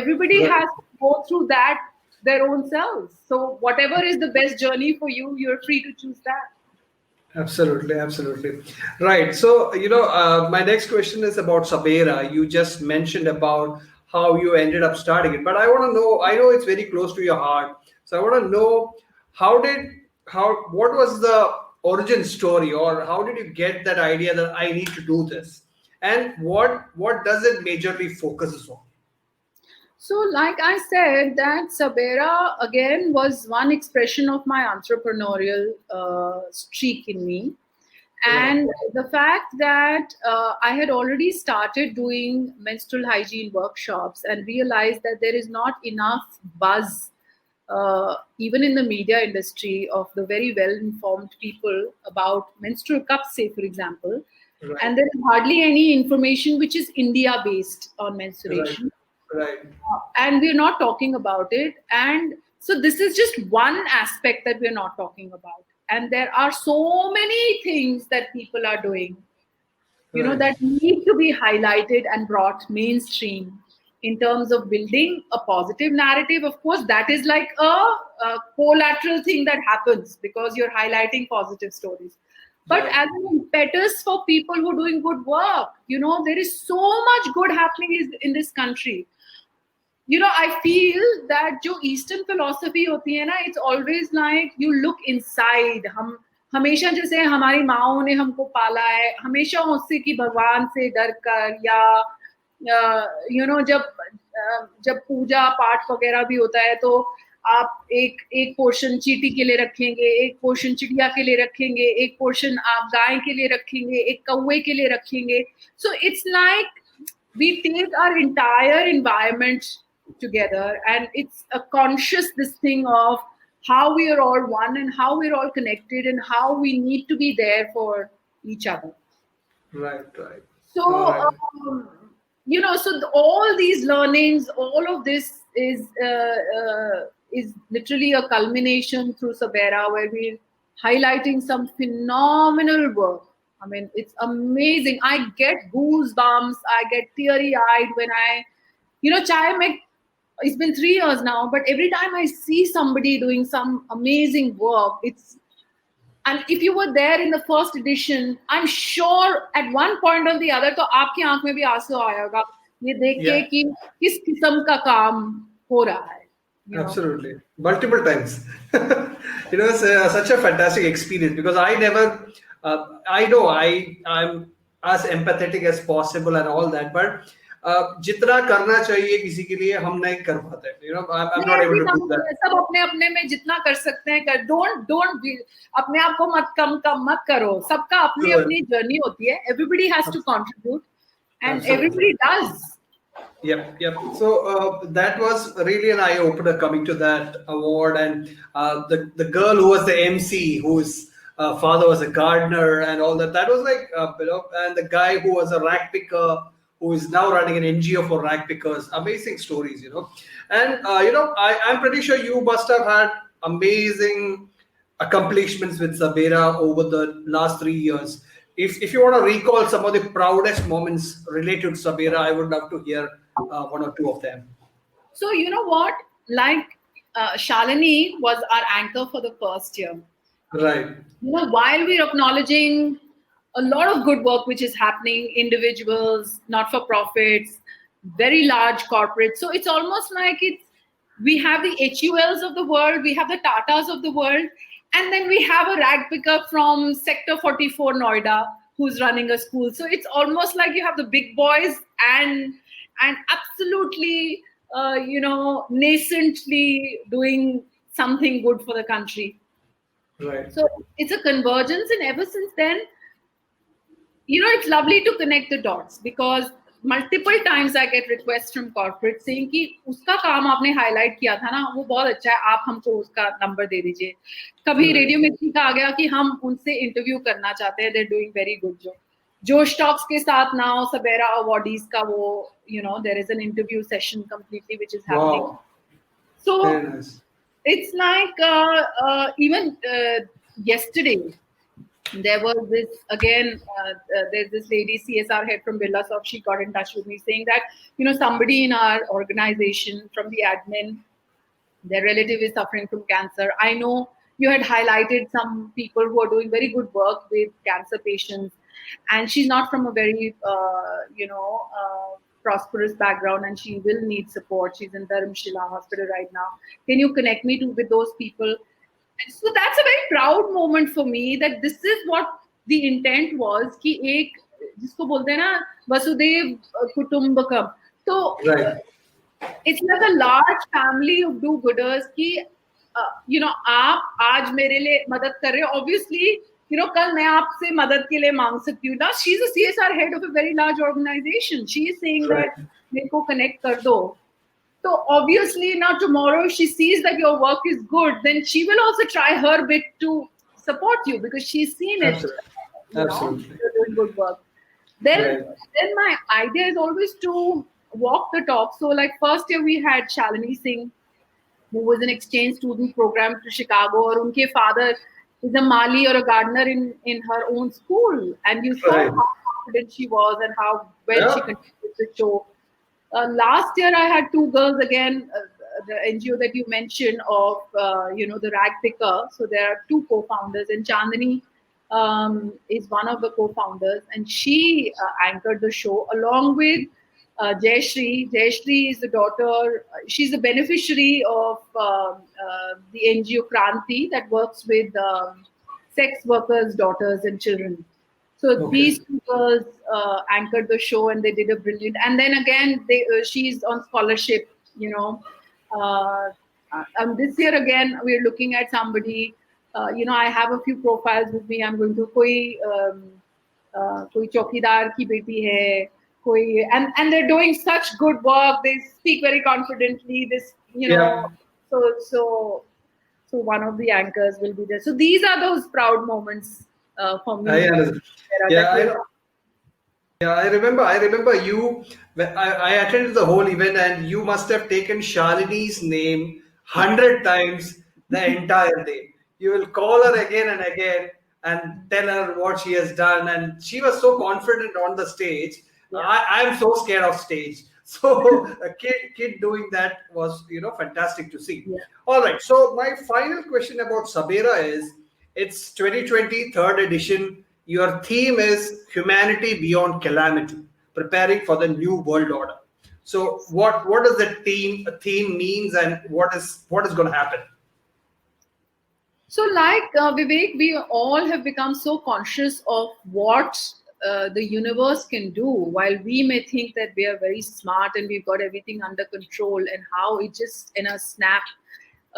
Everybody has to go through that their own selves. So whatever is the best journey for you, you're free to choose that. Absolutely, absolutely. Right. So, my next question is about Sabera. You just mentioned about how you ended up starting it, but I want to know, I know it's very close to your heart. So I want to know what was the origin story, or how did you get that idea that I need to do this? And what does it majorly focuses on? So, like I said, that Sabera again was one expression of my entrepreneurial streak in me. Right. And the fact that I had already started doing menstrual hygiene workshops and realized that there is not enough buzz, even in the media industry, of the very well informed people about menstrual cups, say, for example. Right. And there is hardly any information which is India based on Right. menstruation, Right. and we're not talking about it. And so this is just one aspect that we're not talking about, and there are so many things that people are doing, Right. that need to be highlighted and brought mainstream in terms of building a positive narrative. Of course, that is like a collateral thing that happens because you're highlighting positive stories. But Right. as an impetus for people who are doing good work, there is so much good happening in this country. I feel that जो Eastern philosophy होती है ना, it's always like you look inside. हम हमेशा जैसे हमारी माओं ने हमको पाला है, हमेशा उससे कि भगवान से डर कर, या जब पूजा पाठ वगैरह भी होता है तो आप एक पोर्शन चींटी के लिए रखेंगे, एक पोर्शन चिड़िया के लिए रखेंगे, एक पोर्शन आप गाय के लिए रखेंगे, एक कौवे के लिए रखेंगे. So it's like we take our entire environment together, and it's a conscious this thing of how we are all one and how we're all connected and how we need to be there for each other. Right. Right. All So right. all these learnings, all of this is literally a culmination through Sabera, where we're highlighting some phenomenal work. I mean, it's amazing. I get goosebumps, I get teary eyed when chahe mein, it's been 3 years now, but every time I see somebody doing some amazing work, and if you were there in the first edition, I'm sure at one point or the other, तो आपकी आंख में भी आंसू आएगा ये देख के Yeah. कि किस किस्म का काम हो रहा है. Absolutely. Multiple times. It's such a fantastic experience because I never, I know I'm as empathetic as possible and all that, but जितना करना चाहिए किसी के लिए हम नहीं कर पाते. I'm not able to do that. सब अपने अपने में जितना कर सकते हैं कर. Don't अपने आप को कम मत करो. सबका अपनी अपनी जर्नी होती है. Everybody has to contribute, and everybody does. Yep. So that was really an eye opener coming to that award, and the girl who was the MC, whose father was a gardener, and all that. That was like and the guy who was a rag picker, who is now running an NGO for rag pickers. Amazing stories. And I'm pretty sure you must have had amazing accomplishments with Sabera over the last 3 years. If you want to recall some of the proudest moments related to Sabera, I would love to hear one or two of them. So you know what? Like Shalini was our anchor for the first year. Right. While we're acknowledging a lot of good work which is happening, individuals, not-for-profits, very large corporates. So it's almost like we have the HULs of the world, we have the Tatas of the world, and then we have a rag picker from Sector 44 Noida who's running a school. So it's almost like you have the big boys and absolutely, nascently doing something good for the country. Right. So it's a convergence, and ever since then, it's lovely to connect the dots, because multiple times I get requests from corporate saying कि उसका काम आपने highlight किया था ना, वो बहुत अच्छा है, आप हमको उसका number दे दीजिए. कभी रेडियो मिर्ची का आ गया कि हम उनसे इंटरव्यू करना चाहते हैं, they're doing very good job. जोश टॉक्स के साथ now Sabera awardees का वो, there is an interview session completely which is happening. Wow. So very nice. It's like even yesterday, there was this again. There's this lady, CSR head from Birlasoft. She got in touch with me saying that somebody in our organization from the admin their relative is suffering from cancer. I know you had highlighted some people who are doing very good work with cancer patients, and she's not from a very, prosperous background, and she will need support. She's in Dharamshila Hospital right now. Can you connect me to with those people? And so that's a very proud moment for me that this is what the intent was कि एक जिसको बोलते हैं ना वसुदेव कुटुंबकम तो Right. it's like a large family of do-gooders कि आप आज मेरे लिए मदद कर रहे हो obviously कल मैं आपसे मदद के लिए मांग सकती हूँ ना she's a CSR head of a very large organization she is saying Right. that मेरे को connect कर दो. So obviously now tomorrow if she sees that your work is good, then she will also try her bit to support you because she's seen it. Absolutely. Absolutely. You're doing good work. Then, Right. then my idea is always to walk the talk. So like first year we had Shalini Singh, who was an exchange student program to Chicago, or unke father is a Mali or a gardener in her own school, and you saw Right. how confident she was and how well Yeah. she continued the show. Last year, I had two girls again, the NGO that you mentioned of, the rag picker. So there are two co-founders, and Chandani is one of the co-founders, and she anchored the show along with Jayashri. Jayashri is the daughter. She's the beneficiary of the NGO Kranti that works with sex workers' daughters and children. So Okay. these two girls anchored the show, and they did a brilliant. And then again, she's on scholarship. This year again, we're looking at somebody. I have a few profiles with me. I'm going to कोई चौकीदार की बेटी है, कोई and they're doing such good work. They speak very confidently. Yeah. So one of the anchors will be there. So these are those proud moments for me. I understand. Sarah, Yeah, that will- yeah, I remember. I remember you. I attended the whole event, and you must have taken Shalini's name 100 times the entire day. You will call her again and again and tell her what she has done, and she was so confident on the stage. Yeah. I'm so scared of stage. So a kid doing that was fantastic to see. Yeah. All right. So my final question about Sabera is, it's 2020 third edition. Your theme is humanity beyond calamity, preparing for the new world order. So what does the theme means, and what is going to happen? So, like Vivek, we all have become so conscious of what the universe can do, while we may think that we are very smart and we've got everything under control, and how it just in a snap,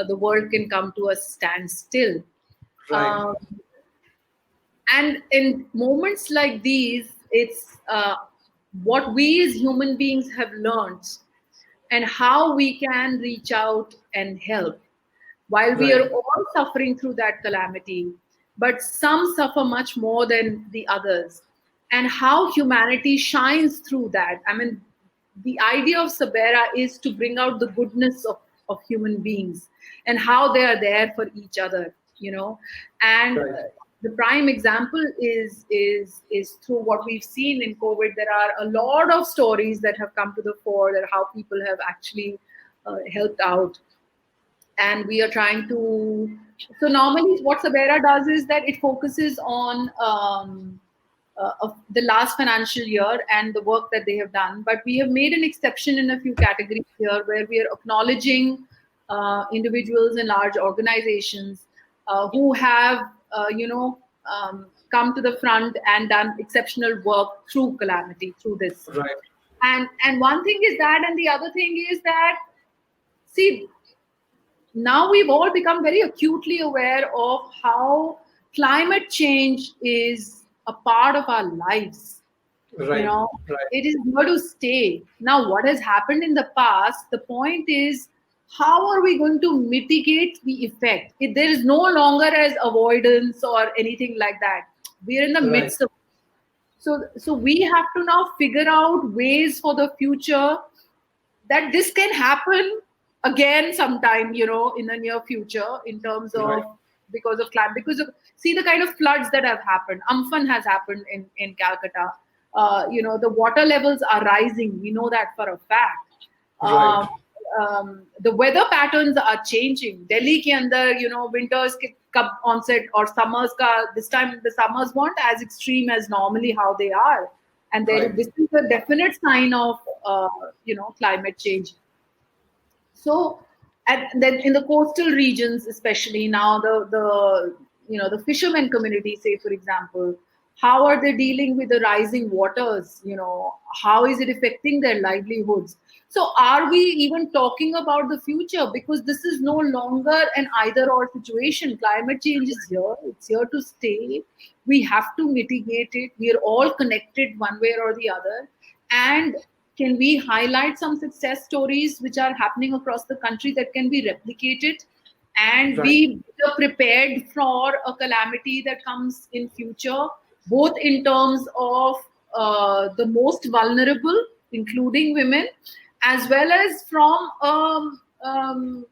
the world can come to a standstill. Right. And in moments like these, it's what we as human beings have learned and how we can reach out and help. While we are Right. all suffering through that calamity, but some suffer much more than the others, and how humanity shines through that. I mean, the idea of Sabera is to bring out the goodness of human beings and how they are there for each other, and Right. the prime example is through what we've seen in COVID. There are a lot of stories that have come to the fore that how people have actually helped out, and we are trying to. So normally, what Sabera does is that it focuses on of the last financial year and the work that they have done. But we have made an exception in a few categories here, where we are acknowledging individuals and large organizations who have, come to the front and done exceptional work through calamity, through this. Right. And one thing is that, and the other thing is that, see, now we've all become very acutely aware of how climate change is a part of our lives. Right. Right. It is here to stay. Now, what has happened in the past, the point is, how are we going to mitigate the effect? There is no longer as avoidance or anything like that. We're in the Right. midst of. So we have to now figure out ways for the future that this can happen again sometime, in the near future, in terms of Right. because of climate, because of see the kind of floods that have happened. Amphan has happened in Calcutta. The water levels are rising. We know that for a fact. Right. the weather patterns are changing. Delhi ke andar, winters ke kab onset or summers ka, this time the summers weren't as extreme as normally how they are. And this is a definite sign of, climate change. So, and then in the coastal regions, especially now, the fishermen community, say for example, how are they dealing with the rising waters? How is it affecting their livelihoods? So, are we even talking about the future? Because this is no longer an either-or situation. Climate change is here; it's here to stay. We have to mitigate it. We are all connected one way or the other, and can we highlight some success stories which are happening across the country that can be replicated and be prepared for a calamity that comes in future, both in terms of the most vulnerable, including women, as well as from an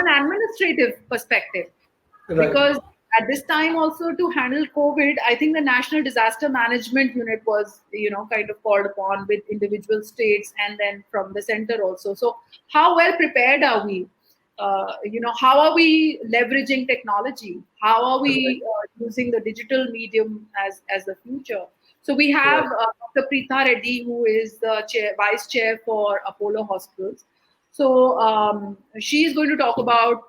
administrative perspective. Because at this time also, to handle COVID, I think the National Disaster Management Unit was, kind of called upon with individual states and then from the center also. So how well prepared are we? How are we leveraging technology? How are we using the digital medium as the future? So we have Dr. Preetha Reddy, who is the vice chair for Apollo Hospitals. So she's going to talk about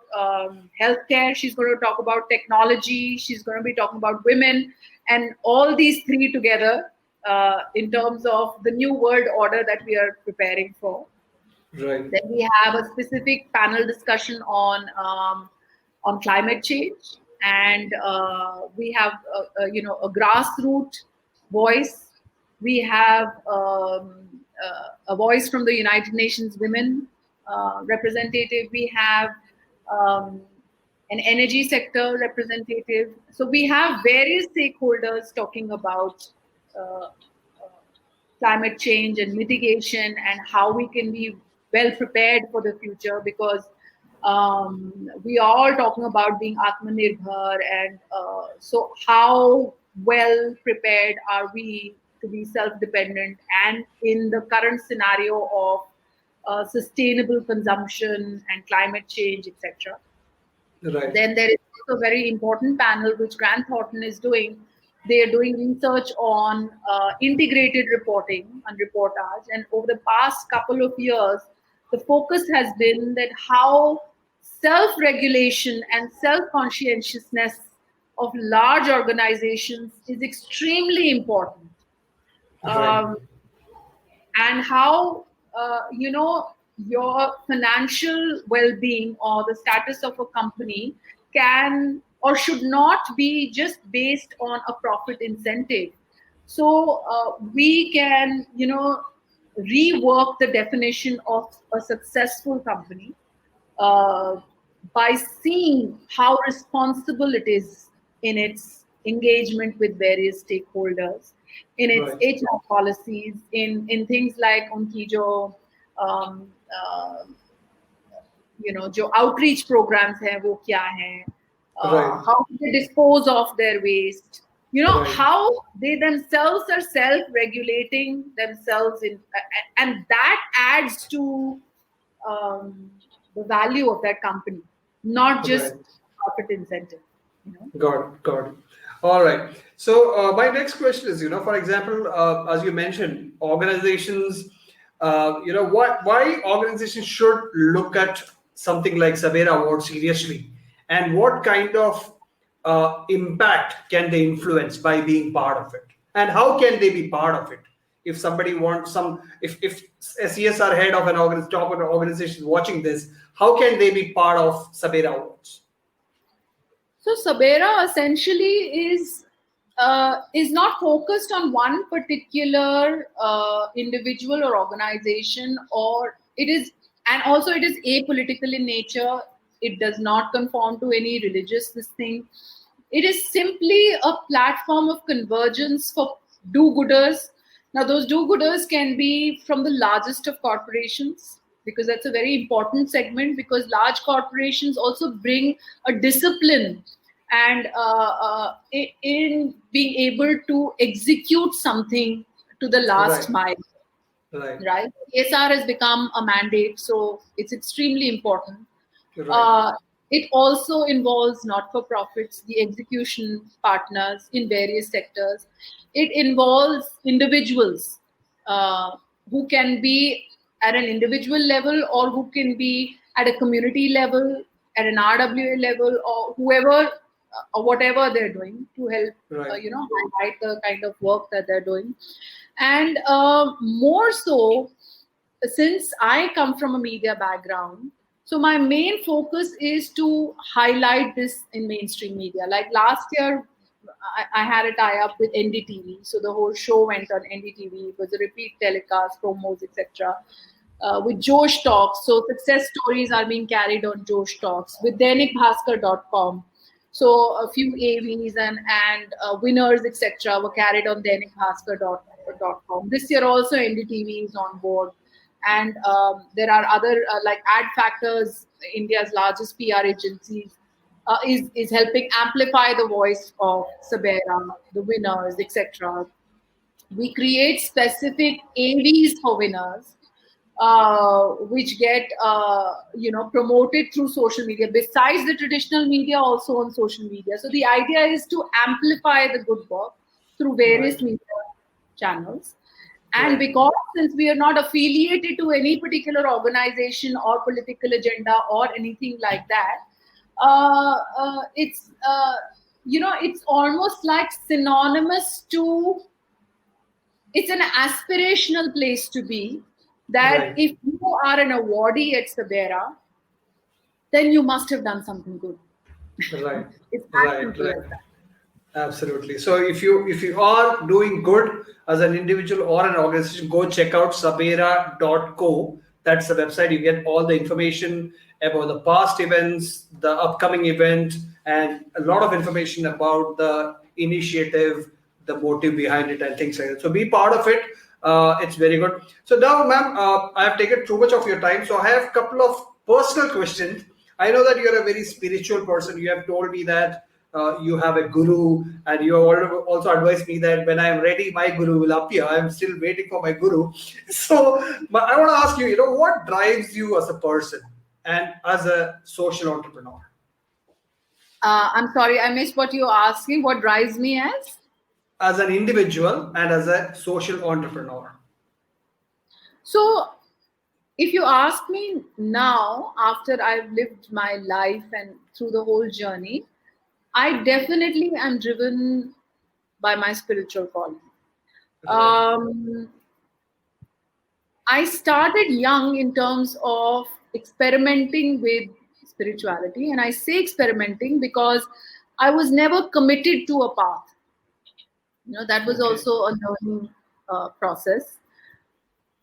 healthcare. She's going to talk about technology. She's going to be talking about women, and all these three together in terms of the new world order that we are preparing for. Right. Then we have a specific panel discussion on climate change, and we have a grassroots voice. We have a voice from the United Nations Women representative. We have an energy sector representative. So we have various stakeholders talking about climate change and mitigation and how we can be well prepared for the future, because we are all talking about being Atmanirbhar, and so how well prepared are we to be self-dependent and in the current scenario of sustainable consumption and climate change, etc. Right. Then there is also a very important panel which Grant Thornton is doing. They are doing research on integrated reporting and reportage. And over the past couple of years, the focus has been that how self-regulation and self-conscientiousness of large organizations is extremely important. Right. And how your financial well-being or the status of a company can or should not be just based on a profit incentive. So we can rework the definition of a successful company uh, by seeing how responsible it is in its engagement with various stakeholders, in its Right. HR policies, in things like unki jo जो outreach programs हैं वो क्या हैं, Right. how they dispose of their waste, Right. how they themselves are self-regulating themselves and that adds to the value of that company, not just Right. profit incentive. Got it. Got it. All right. So my next question is, for example, as you mentioned, organizations, why organizations should look at something like Sabera Award seriously, and what kind of impact can they influence by being part of it, and how can they be part of it? If somebody wants if a CSR head of top of an organization is watching this, how can they be part of Sabera Awards? So Sabera essentially is not focused on one particular individual or organization, or it is, and also it is apolitical in nature. It does not conform to any religious this thing. It is simply a platform of convergence for do-gooders. Now, those do-gooders can be from the largest of corporations, because that's a very important segment, because large corporations also bring a discipline and in being able to execute something to the last Right. mile. Right. right? CSR has become a mandate, so it's extremely important. Right. Uh, it also involves not-for-profits, the execution partners in various sectors. It involves individuals uh, who can be at an individual level or who can be at a community level, at an RWA level, or whoever or whatever they're doing to help, Right. highlight the kind of work that they're doing. And more so, since I come from a media background, so my main focus is to highlight this in mainstream media. Like last year, I had a tie-up with NDTV, so the whole show went on NDTV. It was a repeat telecast, promos, etc. With Josh Talks, so success stories are being carried on Josh Talks. With DainikBhaskar.com, so a few AVs and winners, etc., were carried on DainikBhaskar.com. This year also NDTV is on board, and there are other like Ad Factors, India's largest PR agencies, is helping amplify the voice of Sabera, the winners, etc. We create specific AVs for winners, which get promoted through social media. Besides the traditional media, also on social media. So the idea is to amplify the good work through various Right. media channels. And Right. because since we are not affiliated to any particular organization or political agenda or anything like that, it's it's almost like synonymous to, it's an aspirational place to be, that Right. if you are an awardee at Sabera, then you must have done something good. Right. It's as Right. simple as Right. that. Absolutely. So if you are doing good as an individual or an organization, go check out sabera.co. That's the website. You get all the information about the past events, the upcoming event, and a lot of information about the initiative, the motive behind it, and things like that. So be part of it. It's very good. So now, ma'am, I have taken too much of your time. So I have a couple of personal questions. I know that you're a very spiritual person. You have told me that you have a guru, and you have also advised me that when I am ready, my guru will appear. I am still waiting for my guru. So, I want to ask you, what drives you as a person and as a social entrepreneur? I'm sorry, I missed what you were asking. What drives me as? As an individual and as a social entrepreneur. So, if you ask me now, after I've lived my life and through the whole journey, I definitely am driven by my spiritual calling. Right. Um, I started young in terms of experimenting with spirituality. And I say experimenting because I was never committed to a path. That was Okay. also a learning process.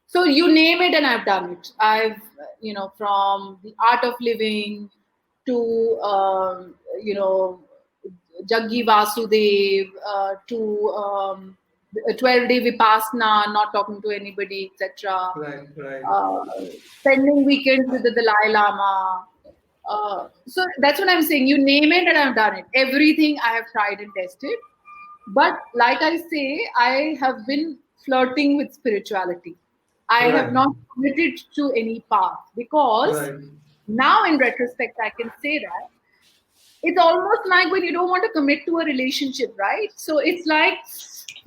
So you name it, and I've done it. From the art of living to, Jaggi Vasudev, to 12-day Vipassana, not talking to anybody, etc. Right. Right. uh, Spending weekends with the Dalai Lama. So that's what I'm saying. You name it, and I've done it. Everything I have tried and tested. But like I say, I have been flirting with spirituality. I have Right. not committed to any path, because Right. now in retrospect, I can say that it's almost like when you don't want to commit to a relationship, right? So it's like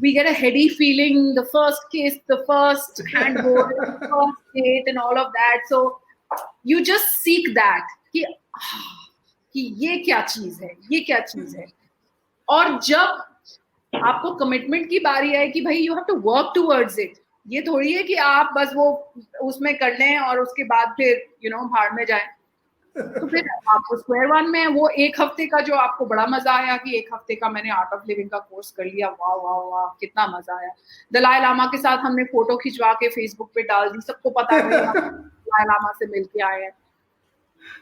we get a heady feeling, the first kiss, the first handhold, the first date, and all of that. So you just seek that कि कि ये क्या चीज है, ये क्या चीज है. और जब आपको कमिटमेंट की बारी आए कि भाई you have to work towards it, ये थोड़ी है कि आप बस वो उसमें कर लें और उसके बाद फिर भाड़ में जाए. तो फिर आपको स्क्वायर वन में वो एक हफ्ते का जो आपको बड़ा मजा आया कि एक हफ्ते का मैंने आर्ट ऑफ लिविंग का कोर्स कर लिया, वाह वाह वाह कितना मजा आया. दलाई लामा के साथ हमने फोटो खिंचवा के फेसबुक पे डाल दी, सबको पता है भाई हम दलाई लामा से मिल के आए हैं.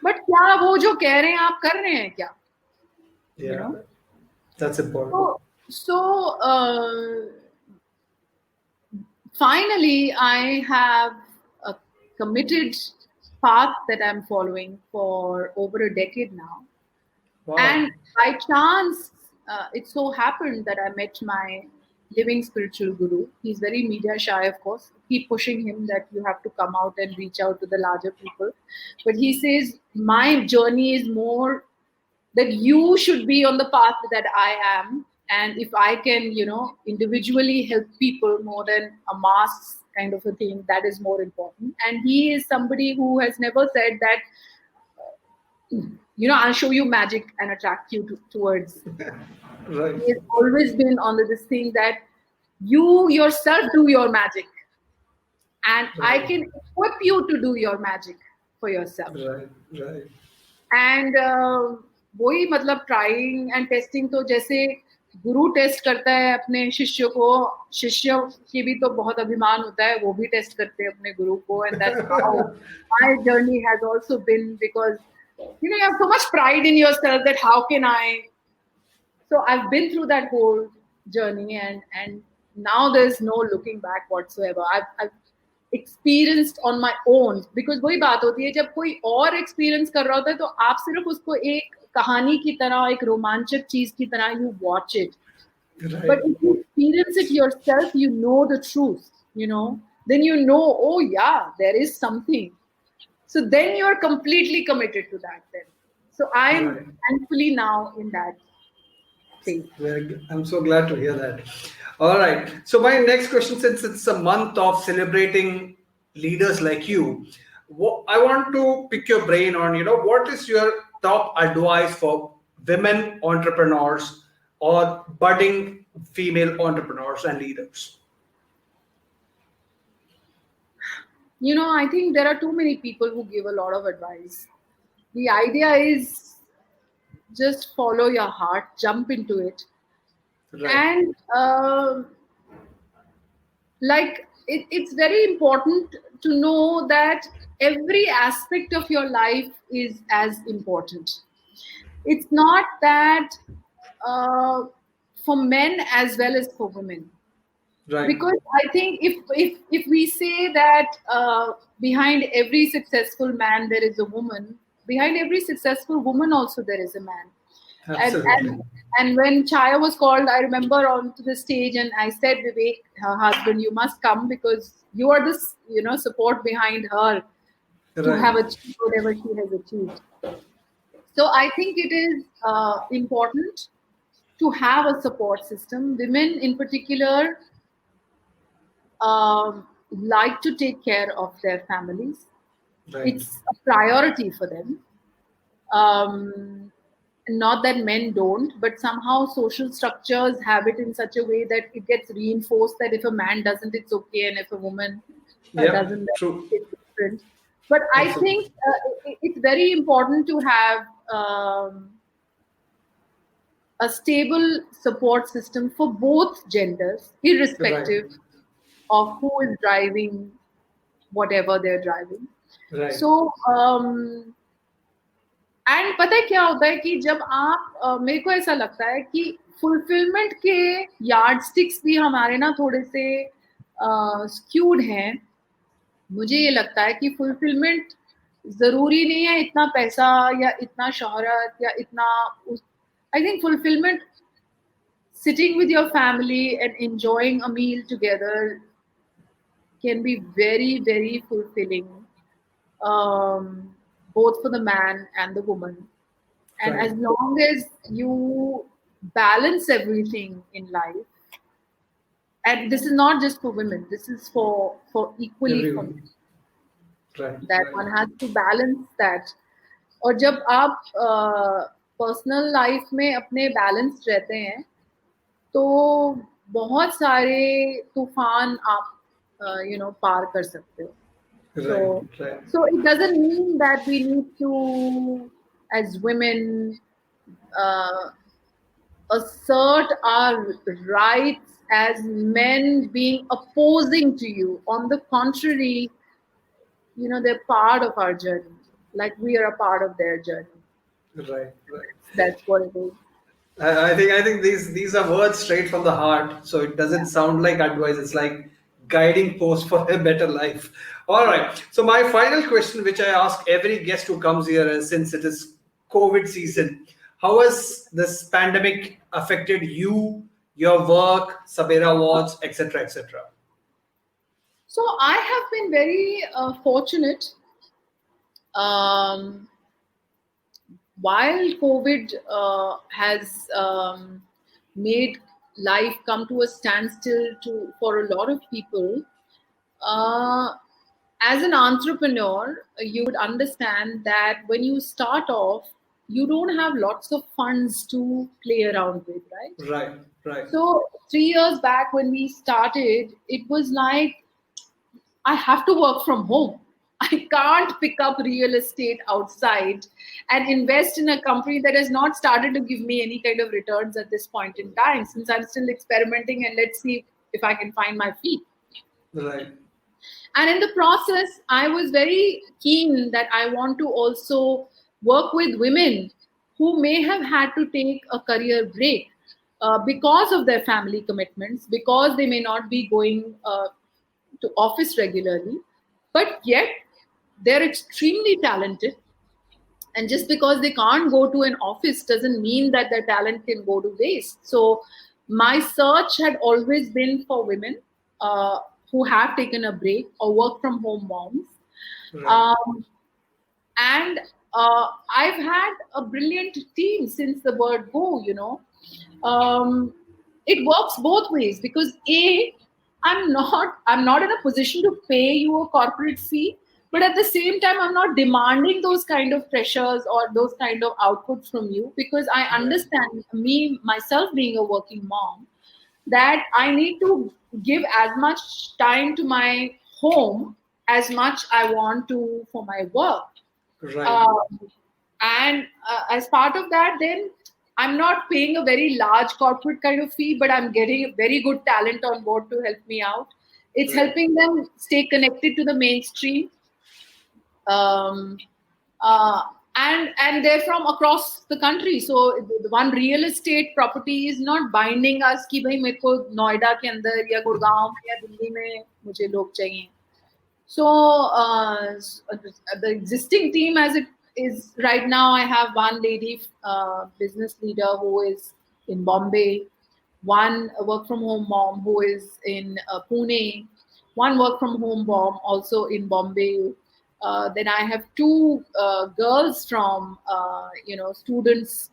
बट क्या वो जो कह रहे हैं आप कर रहे हैं क्या? Yeah. That's important. So finally, I have a committed path that I'm following for over a decade now. Wow. And by chance, it so happened that I met my living spiritual guru. He's very media shy, of course. Keep pushing him that you have to come out and reach out to the larger people. But he says, my journey is more that you should be on the path that I am. And if I can, individually help people more than a mass kind of a thing, that is more important. And he is somebody who has never said that, I'll show you magic and attract you towards. Right. He has always been on this thing that you yourself do your magic, and I Right. can equip you to do your magic for yourself. Right. Right. And वही मतलब trying and testing, तो जैसे गुरु test करता है अपने शिष्य को, शिष्य की भी तो बहुत अभिमान होता है, वो भी टेस्ट करते हैं अपने गुरु को. And that's how my journey has also been, because you have so much pride in yourself that how can I. So I've been through that whole journey, and now there's no looking back whatsoever. I've experienced on my own, because वही बात होती है जब कोई और experience कर रहा होता है तो आप सिर्फ उसको एक कहानी की तरह, एक रोमांचक चीज की तरह you watch it. Right. But if you experience it yourself, you know the truth, then you know, oh yeah, there is something. So then you're completely committed to that then. So I'm Right. thankfully now in that phase. Very good. I'm so glad to hear that. All right. So my next question, since it's a month of celebrating leaders like you, I want to pick your brain on, what is your top advice for women entrepreneurs or budding female entrepreneurs and leaders? I think there are too many people who give a lot of advice. The idea is just follow your heart, jump into it. Right. And it's very important to know that every aspect of your life is as important. It's not that for men as well as for women. Right. Because I think if we say that behind every successful man there is a woman, behind every successful woman also there is a man. Absolutely. And when Chaya was called, I remember onto the stage, and I said, Vivek, her husband, you must come, because you are this, support behind her to Right. have achieved whatever she has achieved. So I think it is important to have a support system. Women in particular like to take care of their families. Right. It's a priority for them. Not that men don't, but somehow social structures have it in such a way that it gets reinforced that if a man doesn't, it's okay, and if a woman Yep. doesn't, True. it's different. But I Absolutely. think it's very important to have a stable support system for both genders, irrespective Right. of who is driving whatever they're driving. Right. So and पता है क्या होता है कि जब आप मेरे को ऐसा लगता है कि फुलफिलमेंट के यार्ड स्टिक्स भी हमारे ना थोड़े से स्क्यूड हैं. मुझे ये लगता है कि फुलफिलमेंट जरूरी नहीं है इतना पैसा या इतना शोहरत या इतना. I think fulfilment sitting with your family and enjoying a meal together can be very, very fulfilling, both for the man and the woman. And Right. as long as you balance everything in life, and this is not just for women, this is for equally for Everyone. men, Right. that Right. one has to balance that. और जब आप personal life में अपने balanced रहते हैं तो बहुत सारे तूफान आप पार कर सकते हो. Right. Right. So it doesn't mean that we need to, as women, assert our rights as men being opposing to you. On the contrary, they're part of our journey, like we are a part of their journey. Right. Right. That's what it is. I think these are words straight from the heart. So it doesn't sound like advice. It's like guiding post for a better life. All right. So my final question, which I ask every guest who comes here, is since it is COVID season, how has this pandemic affected you, your work, Sabera Awards, etc., etc.? So I have been very fortunate. Um, while COVID has made life come to a standstill for a lot of people, uh, as an entrepreneur, you would understand that when you start off, you don't have lots of funds to play around with, right? Right, right, So 3 years back when we started, it was like I have to work from home. I can't pick up real estate outside and invest in a company that has not started to give me any kind of returns at this point in time, since I'm still experimenting and let's see if I can find my feet. right, And in the process, I was very keen that I want to also work with women who may have had to take a career break because of their family commitments, because they may not be going to office regularly, but yet they're extremely talented. And just because they can't go to an office doesn't mean that their talent can go to waste. So my search had always been for women uh, who have taken a break or work from home moms. right, um, and I've had a brilliant team since the word go, um, it works both ways, because I'm not in a position to pay you a corporate fee, but at the same time I'm not demanding those kind of pressures or those kind of outputs from you, because I right, understand, me myself being a working mom, that I need to give as much time to my home as much I want to for my work. right, um, and as part of that, then I'm not paying a very large corporate kind of fee, but I'm getting very good talent on board to help me out. It's right, helping them stay connected to the mainstream. um, uh, and they're from across the country. So the one real estate property is not binding us कि भाई मेरे को नोएडा के अंदर या गुड़गांव में या दिल्ली में मुझे लोग चाहिए. So the existing team as it is right now, I have one lady business leader who is in Bombay, one work from home mom who is in Pune, one work from home mom also in Bombay. Then I have two girls from students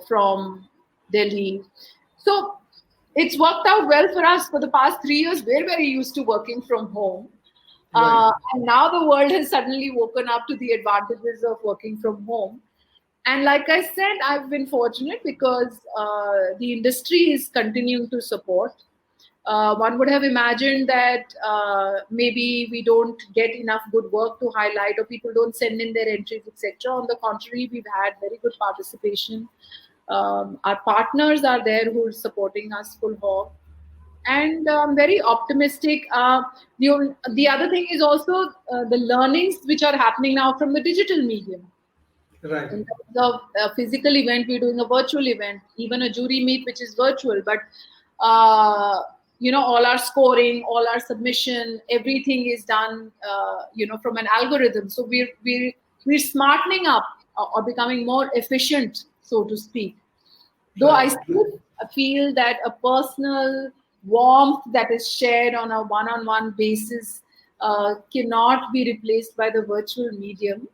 from Delhi. So it's worked out well for us for the past 3 years. We're very used to working from home. right, And now the world has suddenly woken up to the advantages of working from home. And like I said, I've been fortunate because the industry is continuing to support. One would have imagined that maybe we don't get enough good work to highlight, or people don't send in their entries, etc. On the contrary, we've had very good participation. Our partners are there who are supporting us full hog, and I'm very optimistic. The other thing is also the learnings which are happening now from the digital medium. right, In terms of a physical event, we're doing a virtual event, even a jury meet, which is virtual. But all our scoring, all our submission, everything is done, from an algorithm. So we're smartening up, or becoming more efficient, so to speak. Though I right, still feel that a personal warmth that is shared on a one-on-one basis cannot be replaced by the virtual medium.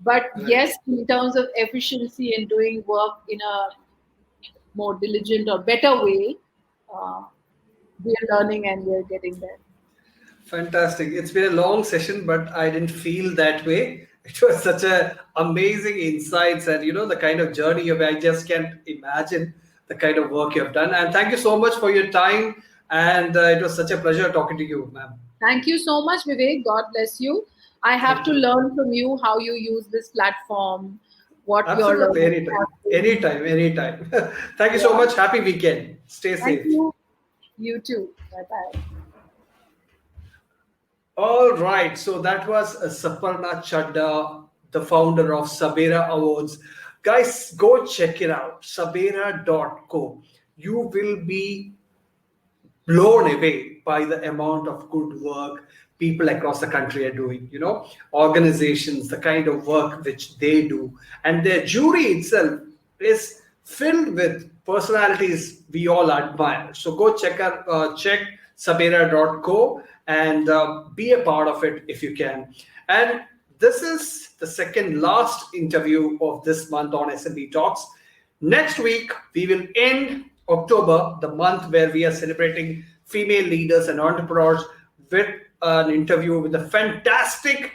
But right. yes, in terms of efficiency and doing work in a more diligent or better way, uh, we are learning and we are getting there. Fantastic. It's been a long session, but I didn't feel that way. It was such a amazing insights and the kind of journey you have. I just can't imagine the kind of work you have done. And thank you so much for your time. And it was such a pleasure talking to you, ma'am. Thank you so much, Vivek. God bless you. I have Thank to you. learn from you how you use this platform, what your Absolutely. Anytime. Anytime. Anytime. Thank you so yeah. much. Happy weekend. Stay Thank safe. you. You too. Bye bye. All right, so that was Suparnaa Chadda, the founder of Sabera Awards. Guys, go check it out, sabera.co. You will be blown away by the amount of good work people across the country are doing. Organizations, the kind of work which they do, and their jury itself is filled with personalities we all admire. So go check sabera.co and be a part of it if you can. And this is the second last interview of this month on SMB Talks. Next week, we will end October, the month where we are celebrating female leaders and entrepreneurs, with an interview with a fantastic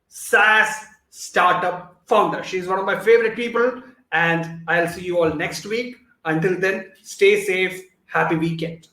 SaaS startup founder. She's one of my favorite people, and I'll see you all next week. Until then, stay safe. Happy weekend.